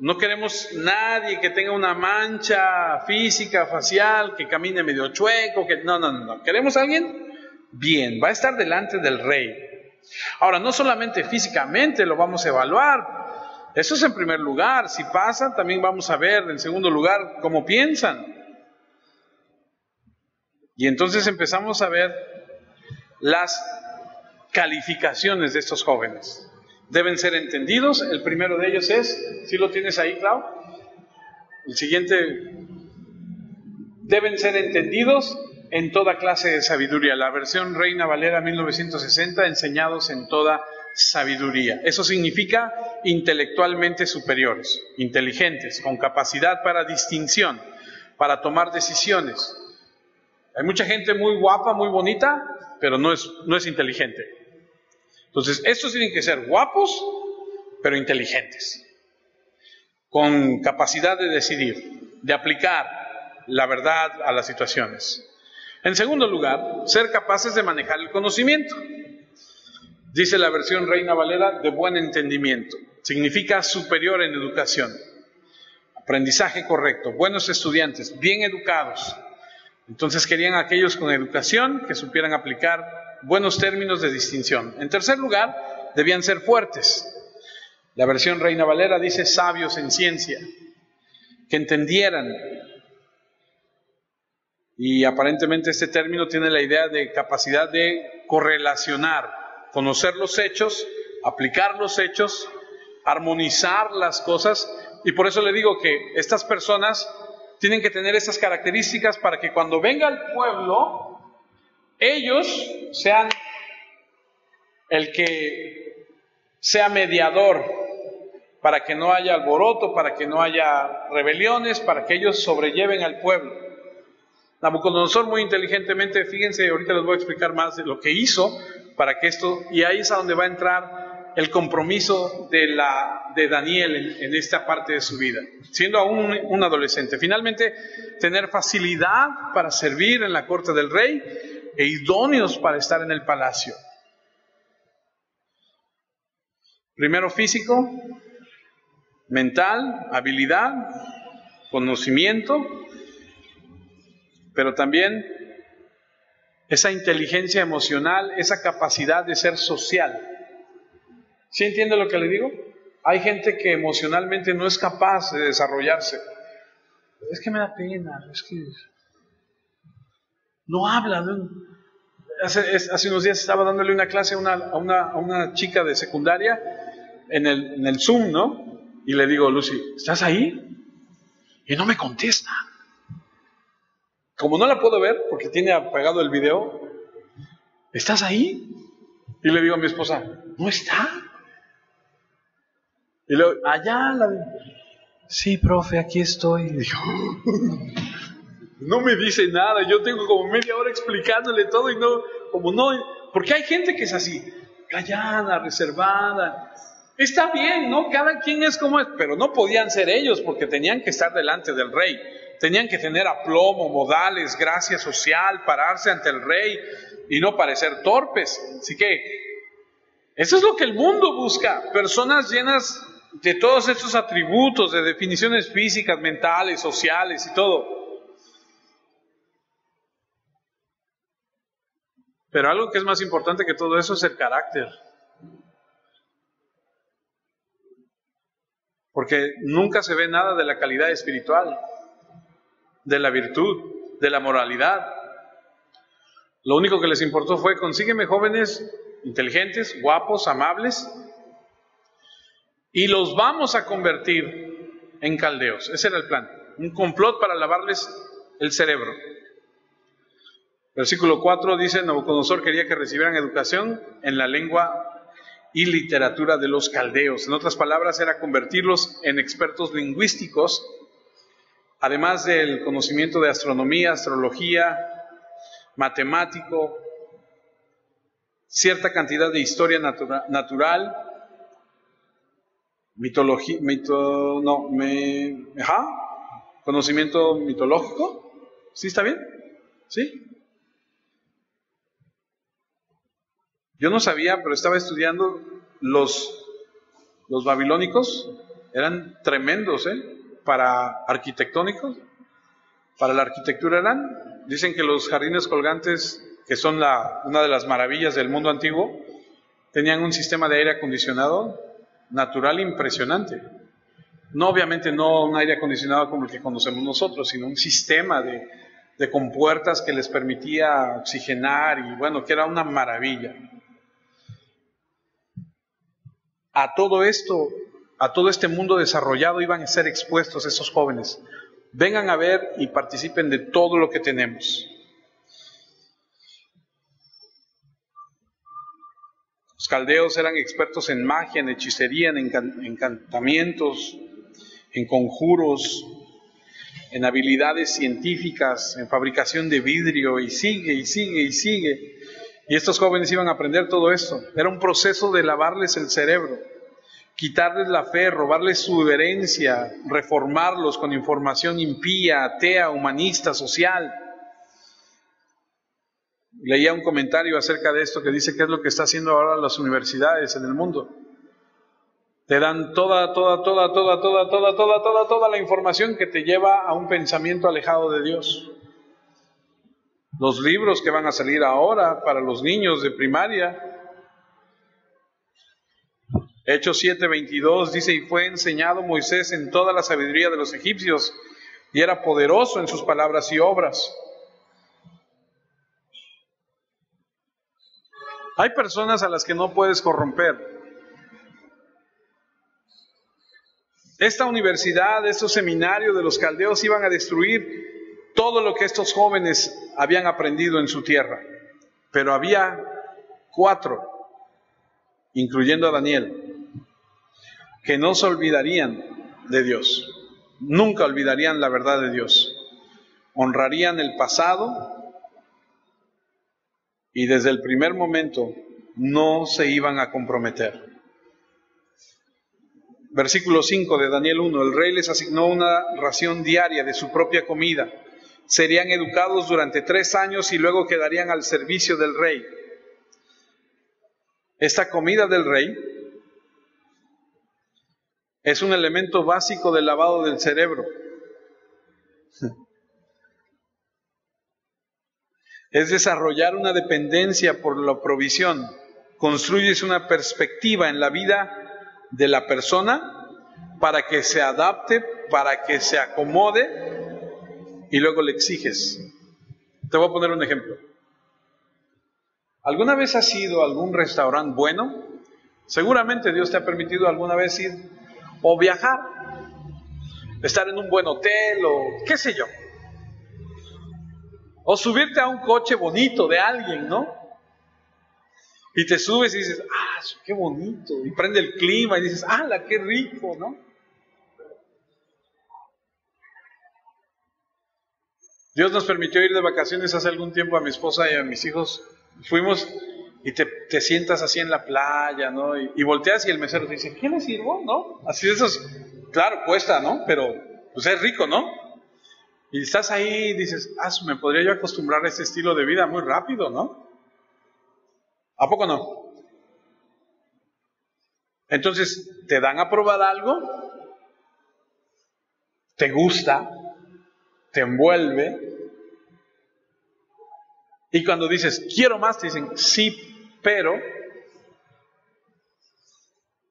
No queremos nadie que tenga una mancha física, facial, que camine medio chueco, que no. Queremos a alguien bien, va a estar delante del rey. Ahora, no solamente físicamente lo vamos a evaluar, eso es en primer lugar. Si pasan, también vamos a ver en segundo lugar cómo piensan. Y entonces empezamos a ver las calificaciones de estos jóvenes. Deben ser entendidos. El primero de ellos es, ¿sí lo tienes ahí, Clau? El siguiente, deben ser entendidos en toda clase de sabiduría. La versión Reina Valera 1960, enseñados en toda sabiduría. Eso significa intelectualmente superiores, inteligentes, con capacidad para distinción, para tomar decisiones. Hay mucha gente muy guapa, muy bonita, pero no es inteligente. Entonces, estos tienen que ser guapos, pero inteligentes, con capacidad de decidir, de aplicar la verdad a las situaciones. En segundo lugar, ser capaces de manejar el conocimiento. Dice la versión Reina Valera, de buen entendimiento. Significa superior en educación. Aprendizaje correcto, buenos estudiantes, bien educados. Entonces querían aquellos con educación que supieran aplicar buenos términos de distinción. En tercer lugar, debían ser fuertes. La versión Reina Valera dice sabios en ciencia, que entendieran. Y aparentemente este término tiene la idea de capacidad de correlacionar, conocer los hechos, aplicar los hechos, armonizar las cosas. Y por eso le digo que estas personas tienen que tener esas características para que cuando venga el pueblo, ellos sean el que sea mediador, para que no haya alboroto, para que no haya rebeliones, para que ellos sobrelleven al pueblo. Nabucodonosor muy inteligentemente, fíjense, ahorita les voy a explicar más de lo que hizo para que esto, y ahí es a donde va a entrar el compromiso de Daniel en esta parte de su vida, siendo aún un adolescente. Finalmente, tener facilidad para servir en la corte del rey e idóneos para estar en el palacio. Primero físico, mental, habilidad, conocimiento, pero también esa inteligencia emocional, esa capacidad de ser social. ¿Sí entiende lo que le digo? Hay gente que emocionalmente no es capaz de desarrollarse. Es que me da pena, es que no habla. ¿No? Hace unos días estaba dándole una clase a una chica de secundaria en el Zoom, ¿no? Y le digo, Lucy, ¿estás ahí? Y no me contesta. Como no la puedo ver porque tiene apagado el video, ¿estás ahí? Y le digo a mi esposa, ¿no está? Y luego, allá sí, profe, aquí estoy. Y digo, no me dice nada. Yo tengo como media hora explicándole todo y no, porque hay gente que es así, callada, reservada. Está bien, ¿no? Cada quien es como es, pero no podían ser ellos porque tenían que estar delante del rey. Tenían que tener aplomo, modales, gracia social, pararse ante el rey y no parecer torpes. Así que eso es lo que el mundo busca, personas llenas de todos estos atributos, de definiciones físicas, mentales, sociales y todo. Pero algo que es más importante que todo eso es el carácter. Porque nunca se ve nada de la calidad espiritual, de la virtud, de la moralidad. Lo único que les importó fue, consígueme jóvenes inteligentes, guapos, amables, y los vamos a convertir en caldeos. Ese era el plan, un complot para lavarles el cerebro. Versículo 4 dice, Nabucodonosor quería que recibieran educación en la lengua y literatura de los caldeos. En otras palabras, era convertirlos en expertos lingüísticos además del conocimiento de astronomía, astrología, matemático, cierta cantidad de historia natural, mitología, conocimiento mitológico. ¿Sí está bien? ¿Sí? Yo no sabía, pero estaba estudiando los babilónicos, eran tremendos, para arquitectónicos, para la arquitectura dicen que los jardines colgantes, que son una de las maravillas del mundo antiguo, tenían un sistema de aire acondicionado natural impresionante. No, obviamente no un aire acondicionado como el que conocemos nosotros, sino un sistema de compuertas que les permitía oxigenar y bueno, que era una maravilla. A todo esto, a todo este mundo desarrollado iban a ser expuestos estos jóvenes. Vengan a ver y participen de todo lo que tenemos. Los caldeos eran expertos en magia, en hechicería, en encantamientos, en conjuros, en habilidades científicas, en fabricación de vidrio, y sigue, y sigue, y sigue. Y estos jóvenes iban a aprender todo esto. Era un proceso de lavarles el cerebro, quitarles la fe, robarles su herencia, reformarlos con información impía, atea, humanista, social. Leía un comentario acerca de esto que dice que es lo que está haciendo ahora las universidades en el mundo. Te dan toda la información que te lleva a un pensamiento alejado de Dios. Los libros que van a salir ahora para los niños de primaria. Hechos 7:22 dice: y fue enseñado Moisés en toda la sabiduría de los egipcios, y era poderoso en sus palabras y obras. Hay personas a las que no puedes corromper. Esta universidad, estos seminarios de los caldeos iban a destruir todo lo que estos jóvenes habían aprendido en su tierra. Pero había 4, incluyendo a Daniel, que no se olvidarían de Dios. Nunca olvidarían la verdad de Dios. Honrarían el pasado y desde el primer momento no se iban a comprometer. Versículo 5 de Daniel 1, el rey les asignó una ración diaria de su propia comida. Serían educados durante 3 años y luego quedarían al servicio del rey. Esta comida del rey es un elemento básico del lavado del cerebro. Es desarrollar una dependencia por la provisión. Construyes una perspectiva en la vida de la persona para que se adapte, para que se acomode, y luego le exiges. Te voy a poner un ejemplo. ¿Alguna vez has ido a algún restaurante bueno? Seguramente Dios te ha permitido alguna vez ir o viajar, estar en un buen hotel o qué sé yo. O subirte a un coche bonito de alguien, ¿no? Y te subes y dices, ¡ah, qué bonito! Y prende el clima y dices, ¡hala, qué rico!, ¿no? Dios nos permitió ir de vacaciones hace algún tiempo a mi esposa y a mis hijos. Fuimos y te sientas así en la playa, ¿no? Y volteas y el mesero te dice, ¿qué le sirvo?, ¿no? Así de esos, claro, cuesta, ¿no? Pero pues es rico, ¿no? Y estás ahí y dices, me podría yo acostumbrar a este estilo de vida muy rápido, ¿no? ¿A poco no? Entonces, te dan a probar algo, te gusta, te envuelve, y cuando dices, quiero más, te dicen, sí, pero...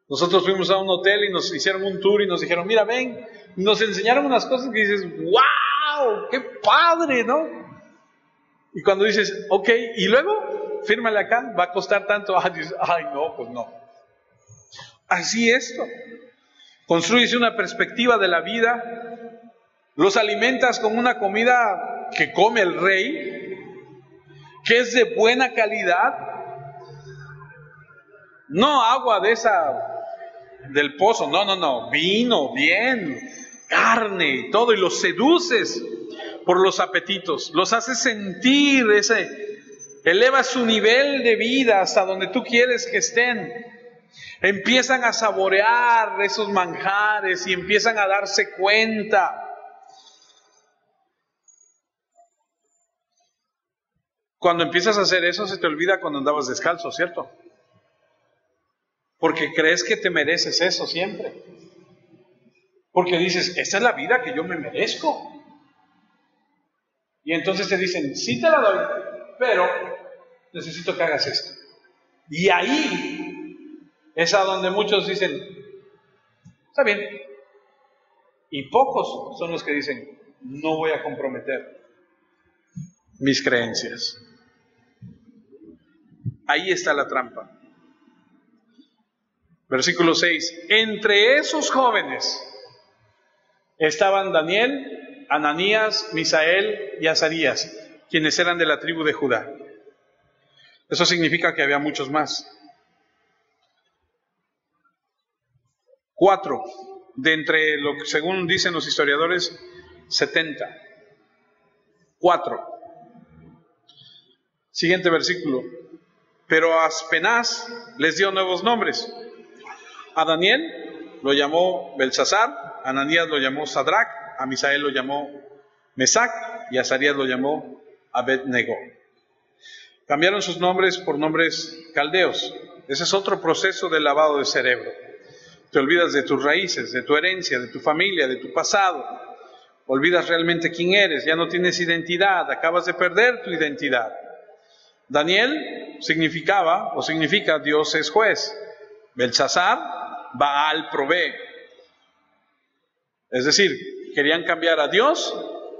Nosotros fuimos a un hotel y nos hicieron un tour y nos dijeron, mira, ven, y nos enseñaron unas cosas que dices, ¡wow! ¡Qué padre!, ¿no? Y cuando dices, ok, y luego, fírmale acá, va a costar tanto, dices, ay, no, pues no. Así es esto. Construyes una perspectiva de la vida, los alimentas con una comida que come el rey, que es de buena calidad, no agua de esa del pozo, no, vino bien, carne y todo, y los seduces por los apetitos, los haces sentir elevas su nivel de vida hasta donde tú quieres que estén. Empiezan a saborear esos manjares y empiezan a darse cuenta. Cuando empiezas a hacer eso, se te olvida cuando andabas descalzo, ¿cierto? Porque crees que te mereces eso siempre. Porque dices, esta es la vida que yo me merezco. Y entonces te dicen, sí te la doy, pero necesito que hagas esto. Y ahí es a donde muchos dicen, está bien. Y pocos son los que dicen, no voy a comprometer mis creencias. Ahí está la trampa. Versículo 6. Entre esos jóvenes estaban Daniel, Ananías, Misael y Azarías, quienes eran de la tribu de Judá. Eso significa que había muchos más. 4, de entre lo que según dicen los historiadores, 70. 4. Siguiente versículo. Pero Aspenaz les dio nuevos nombres. A Daniel lo llamó Belsasar, a Ananías lo llamó Sadrach, a Misael lo llamó Mesac y a Azarías lo llamó Abed-Nego. Cambiaron sus nombres por nombres caldeos. Ese es otro proceso de lavado de cerebro. Te olvidas de tus raíces, de tu herencia, de tu familia, de tu pasado. Olvidas realmente quién eres, ya no tienes identidad, acabas de perder tu identidad. Daniel significa Dios es juez. Belsasar, Baal provee. Es decir, querían cambiar a Dios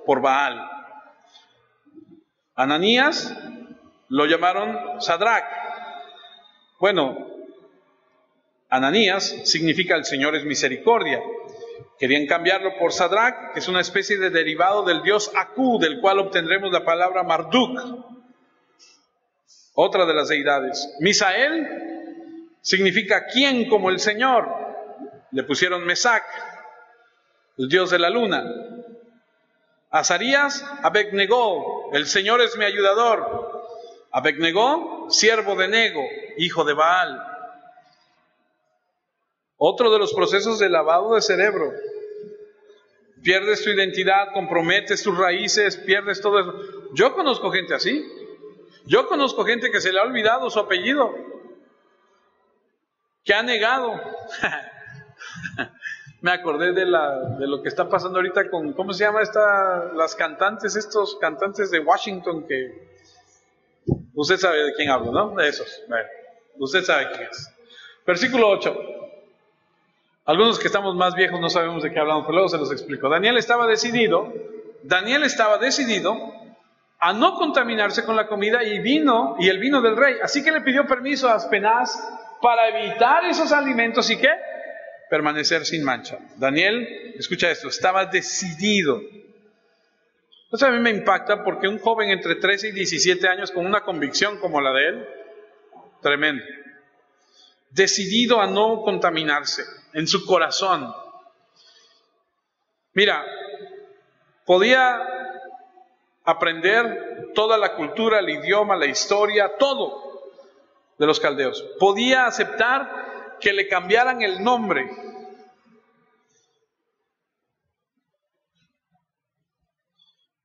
por Baal. Ananías lo llamaron Sadrach. Bueno, Ananías significa el Señor es misericordia. Querían cambiarlo por Sadrach, que es una especie de derivado del dios Aku, del cual obtendremos la palabra Marduk, otra de las deidades. Misael significa ¿quién como el Señor? Le pusieron Mesac, el dios de la luna. Azarías, Abed-Nego, el Señor es mi ayudador. Abed-Nego, siervo de Nego, hijo de Baal. Otro de los procesos de lavado de cerebro. Pierdes tu identidad, comprometes tus raíces, pierdes todo eso. Yo conozco gente así. Yo conozco gente que se le ha olvidado su apellido, que ha negado. Me acordé de lo que está pasando ahorita con, ¿cómo se llama las cantantes, estos cantantes de Washington que... Usted sabe de quién hablo, ¿no? De esos. Bueno, usted sabe quién es. Versículo 8. Algunos que estamos más viejos no sabemos de qué hablamos, pero luego se los explico. Daniel estaba decidido a no contaminarse con la comida y el vino del rey. Así que le pidió permiso a Aspenaz para evitar esos alimentos y ¿qué? Permanecer sin mancha. Daniel, escucha esto, estaba decidido. Entonces a mí me impacta porque un joven entre 13 y 17 años con una convicción como la de él, tremendo. Decidido a no contaminarse en su corazón. Mira, podía aprender toda la cultura, el idioma, la historia, todo de los caldeos. Podía aceptar que le cambiaran el nombre.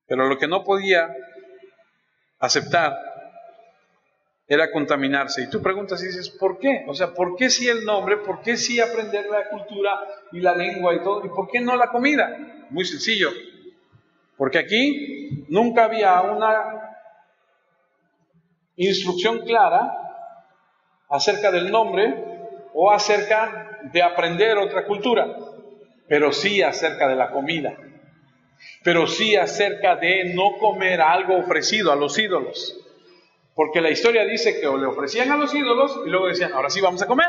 Pero lo que no podía aceptar era contaminarse. Y tú preguntas y dices, ¿por qué? O sea, ¿por qué sí el nombre? ¿Por qué sí aprender la cultura y la lengua y todo? ¿Y por qué no la comida? Muy sencillo. Porque aquí nunca había una instrucción clara acerca del nombre o acerca de aprender otra cultura, pero sí acerca de la comida, pero sí acerca de no comer algo ofrecido a los ídolos. Porque la historia dice que le ofrecían a los ídolos y luego decían, ahora sí vamos a comer.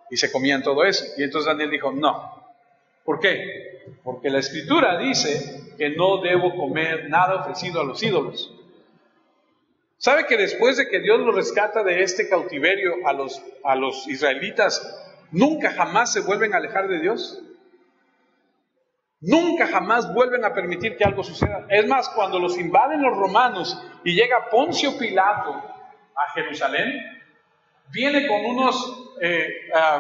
Y se comían todo eso. Y entonces Daniel dijo, no. ¿Por qué? Porque la Escritura dice que no debo comer nada ofrecido a los ídolos. ¿Sabe que después de que Dios los rescata de este cautiverio a los israelitas, nunca jamás se vuelven a alejar de Dios? Nunca jamás vuelven a permitir que algo suceda. Es más, cuando los invaden los romanos y llega Poncio Pilato a Jerusalén, viene con unos,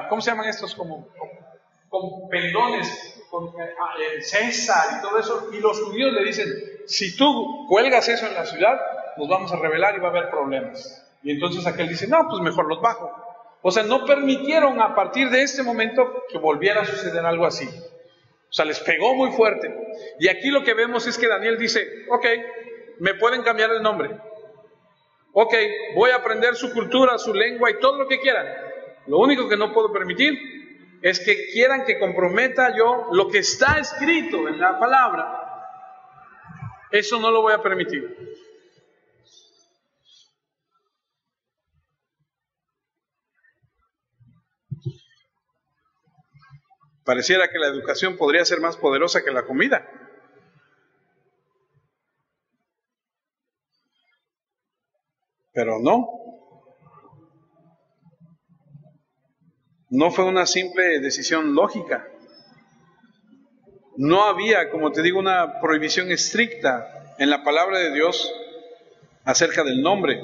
¿cómo se llaman estos? Con pendones, con César y todo eso, y los judíos le dicen, si tú cuelgas eso en la ciudad, nos vamos a rebelar y va a haber problemas. Y entonces aquel dice, no, pues mejor los bajo. O sea, no permitieron a partir de este momento que volviera a suceder algo así. O sea, les pegó muy fuerte. Y aquí lo que vemos es que Daniel dice, ok, me pueden cambiar el nombre. Ok, voy a aprender su cultura, su lengua y todo lo que quieran. Lo único que no puedo permitir es que quieran que comprometa yo lo que está escrito en la palabra. Eso no lo voy a permitir. Pareciera que la educación podría ser más poderosa que la comida. Pero no. No fue una simple decisión lógica. No había, como te digo, una prohibición estricta en la palabra de Dios acerca del nombre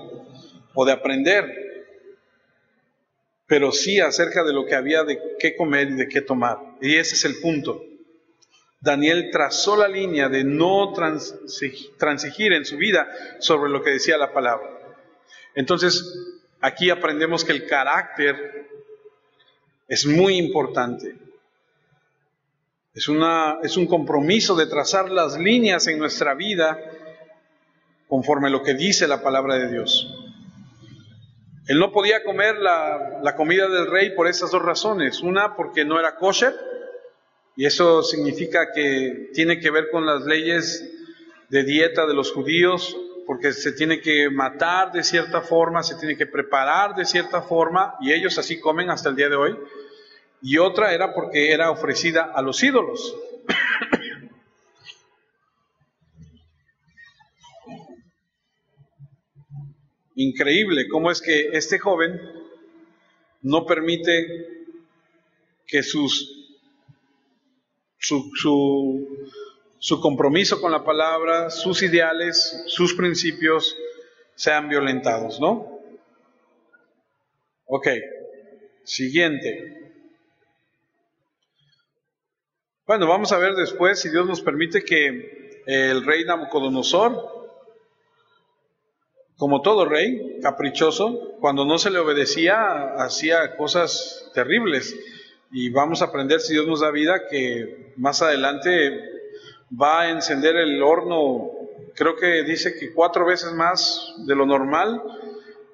o de aprender, pero sí acerca de lo que había de qué comer y de qué tomar. Y ese es el punto. Daniel trazó la línea de no transigir en su vida sobre lo que decía la palabra. Entonces, aquí aprendemos que el carácter es muy importante. Es un compromiso de trazar las líneas en nuestra vida conforme a lo que dice la palabra de Dios. Él no podía comer la comida del rey por esas dos razones. Una, porque no era kosher, y eso significa que tiene que ver con las leyes de dieta de los judíos, porque se tiene que matar de cierta forma, se tiene que preparar de cierta forma, y ellos así comen hasta el día de hoy. Y otra era porque era ofrecida a los ídolos. Increíble cómo es que este joven no permite que su compromiso con la palabra, sus ideales, sus principios sean violentados, ¿no? Ok, siguiente. Bueno, vamos a ver después, si Dios nos permite, que el rey Nabucodonosor, como todo rey caprichoso, cuando no se le obedecía, hacía cosas terribles. Y vamos a aprender, si Dios nos da vida, que más adelante va a encender el horno, creo que dice que 4 veces más de lo normal,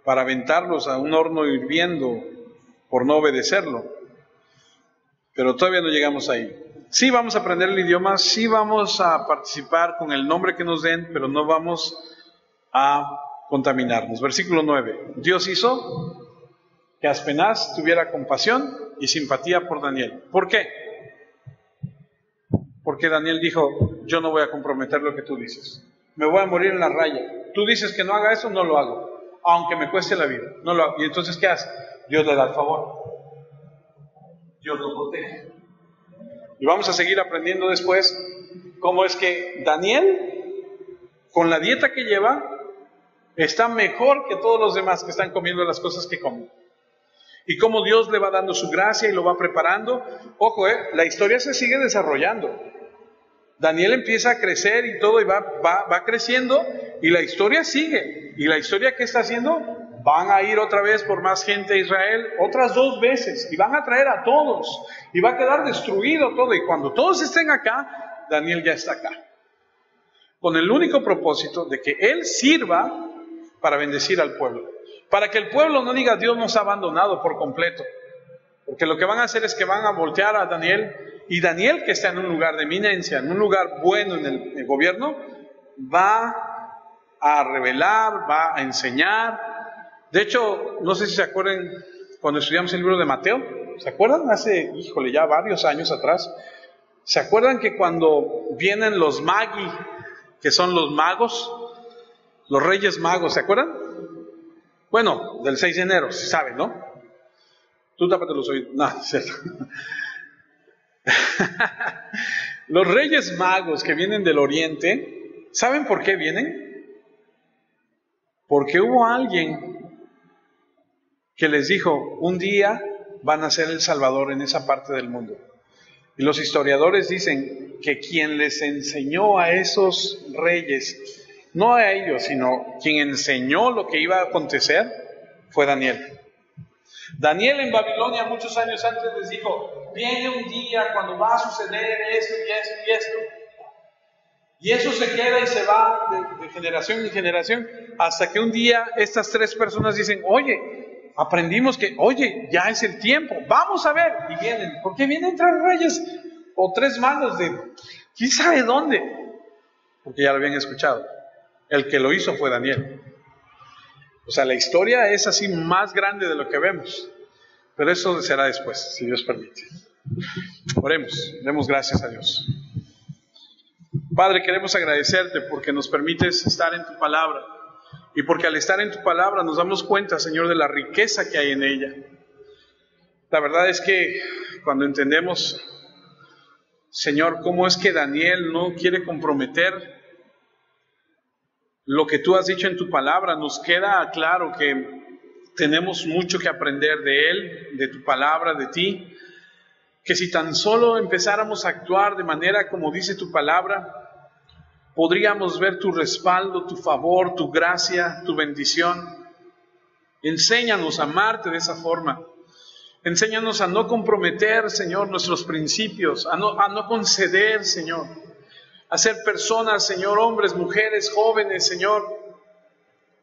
para aventarlos a un horno hirviendo por no obedecerlo. Pero todavía no llegamos ahí. Sí vamos a aprender el idioma, sí vamos a participar con el nombre que nos den, pero no vamos a contaminarnos. Versículo 9. Dios hizo que Aspenaz tuviera compasión y simpatía por Daniel. ¿Por qué? Porque Daniel dijo, yo no voy a comprometer lo que tú dices. Me voy a morir en la raya. Tú dices que no haga eso, no lo hago. Aunque me cueste la vida, no lo hago. ¿Y entonces qué hace? Dios le da el favor. Dios lo protege. Y vamos a seguir aprendiendo después cómo es que Daniel, con la dieta que lleva, está mejor que todos los demás que están comiendo las cosas que comen. Y cómo Dios le va dando su gracia y lo va preparando. Ojo, la historia se sigue desarrollando. Daniel empieza a crecer y todo, y va creciendo, y la historia sigue. ¿Y la historia qué está haciendo? Van a ir otra vez por más gente a Israel, otras 2 veces, y van a traer a todos, y va a quedar destruido todo. Y cuando todos estén acá, Daniel ya está acá, con el único propósito de que él sirva para bendecir al pueblo, para que el pueblo no diga Dios nos ha abandonado por completo, porque lo que van a hacer es que van a voltear a Daniel, y Daniel, que está en un lugar de eminencia, en un lugar bueno en el gobierno, va a revelar, va a enseñar. De hecho, no sé si se acuerdan cuando estudiamos el libro de Mateo, ¿se acuerdan? Hace, ya varios años atrás. ¿Se acuerdan que cuando vienen los magi, que son los magos, los reyes magos, ¿se acuerdan? Bueno, del 6 de enero, si saben, ¿no? Tú tápate los oídos. No, es cierto. Los Reyes Magos que vienen del Oriente, ¿saben por qué vienen? Porque hubo alguien que les dijo, un día van a ser el Salvador en esa parte del mundo. Y los historiadores dicen que quien les enseñó a esos reyes, no a ellos, sino quien enseñó lo que iba a acontecer, fue Daniel. Daniel en Babilonia muchos años antes les dijo, viene un día cuando va a suceder esto y esto y esto. Y eso se queda y se va de generación en generación, hasta que un día estas tres personas dicen, oye, aprendimos que, oye, ya es el tiempo, vamos a ver. Y vienen, ¿por qué vienen tres reyes o tres magos de quién sabe dónde? Porque ya lo habían escuchado. El que lo hizo fue Daniel. O sea, la historia es así más grande de lo que vemos. Pero eso será después, si Dios permite. Oremos, demos gracias a Dios. Padre, queremos agradecerte porque nos permites estar en tu palabra. Y porque al estar en tu palabra nos damos cuenta, Señor, de la riqueza que hay en ella. La verdad es que cuando entendemos, Señor, cómo es que Daniel no quiere comprometer lo que tú has dicho en tu palabra, nos queda claro que tenemos mucho que aprender de él, de tu palabra, de ti, que si tan solo empezáramos a actuar de manera como dice tu palabra, podríamos ver tu respaldo, tu favor, tu gracia, tu bendición. Enséñanos a amarte de esa forma. Enséñanos a no comprometer, Señor, nuestros principios, a no conceder, Señor, a ser personas, Señor, hombres, mujeres, jóvenes, Señor,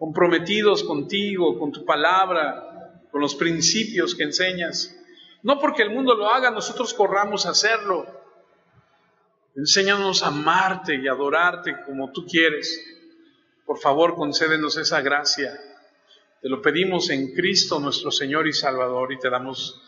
comprometidos contigo, con tu palabra, con los principios que enseñas. No porque el mundo lo haga, nosotros corramos a hacerlo. Enséñanos a amarte y adorarte como tú quieres. Por favor, concédenos esa gracia. Te lo pedimos en Cristo nuestro Señor y Salvador y te damos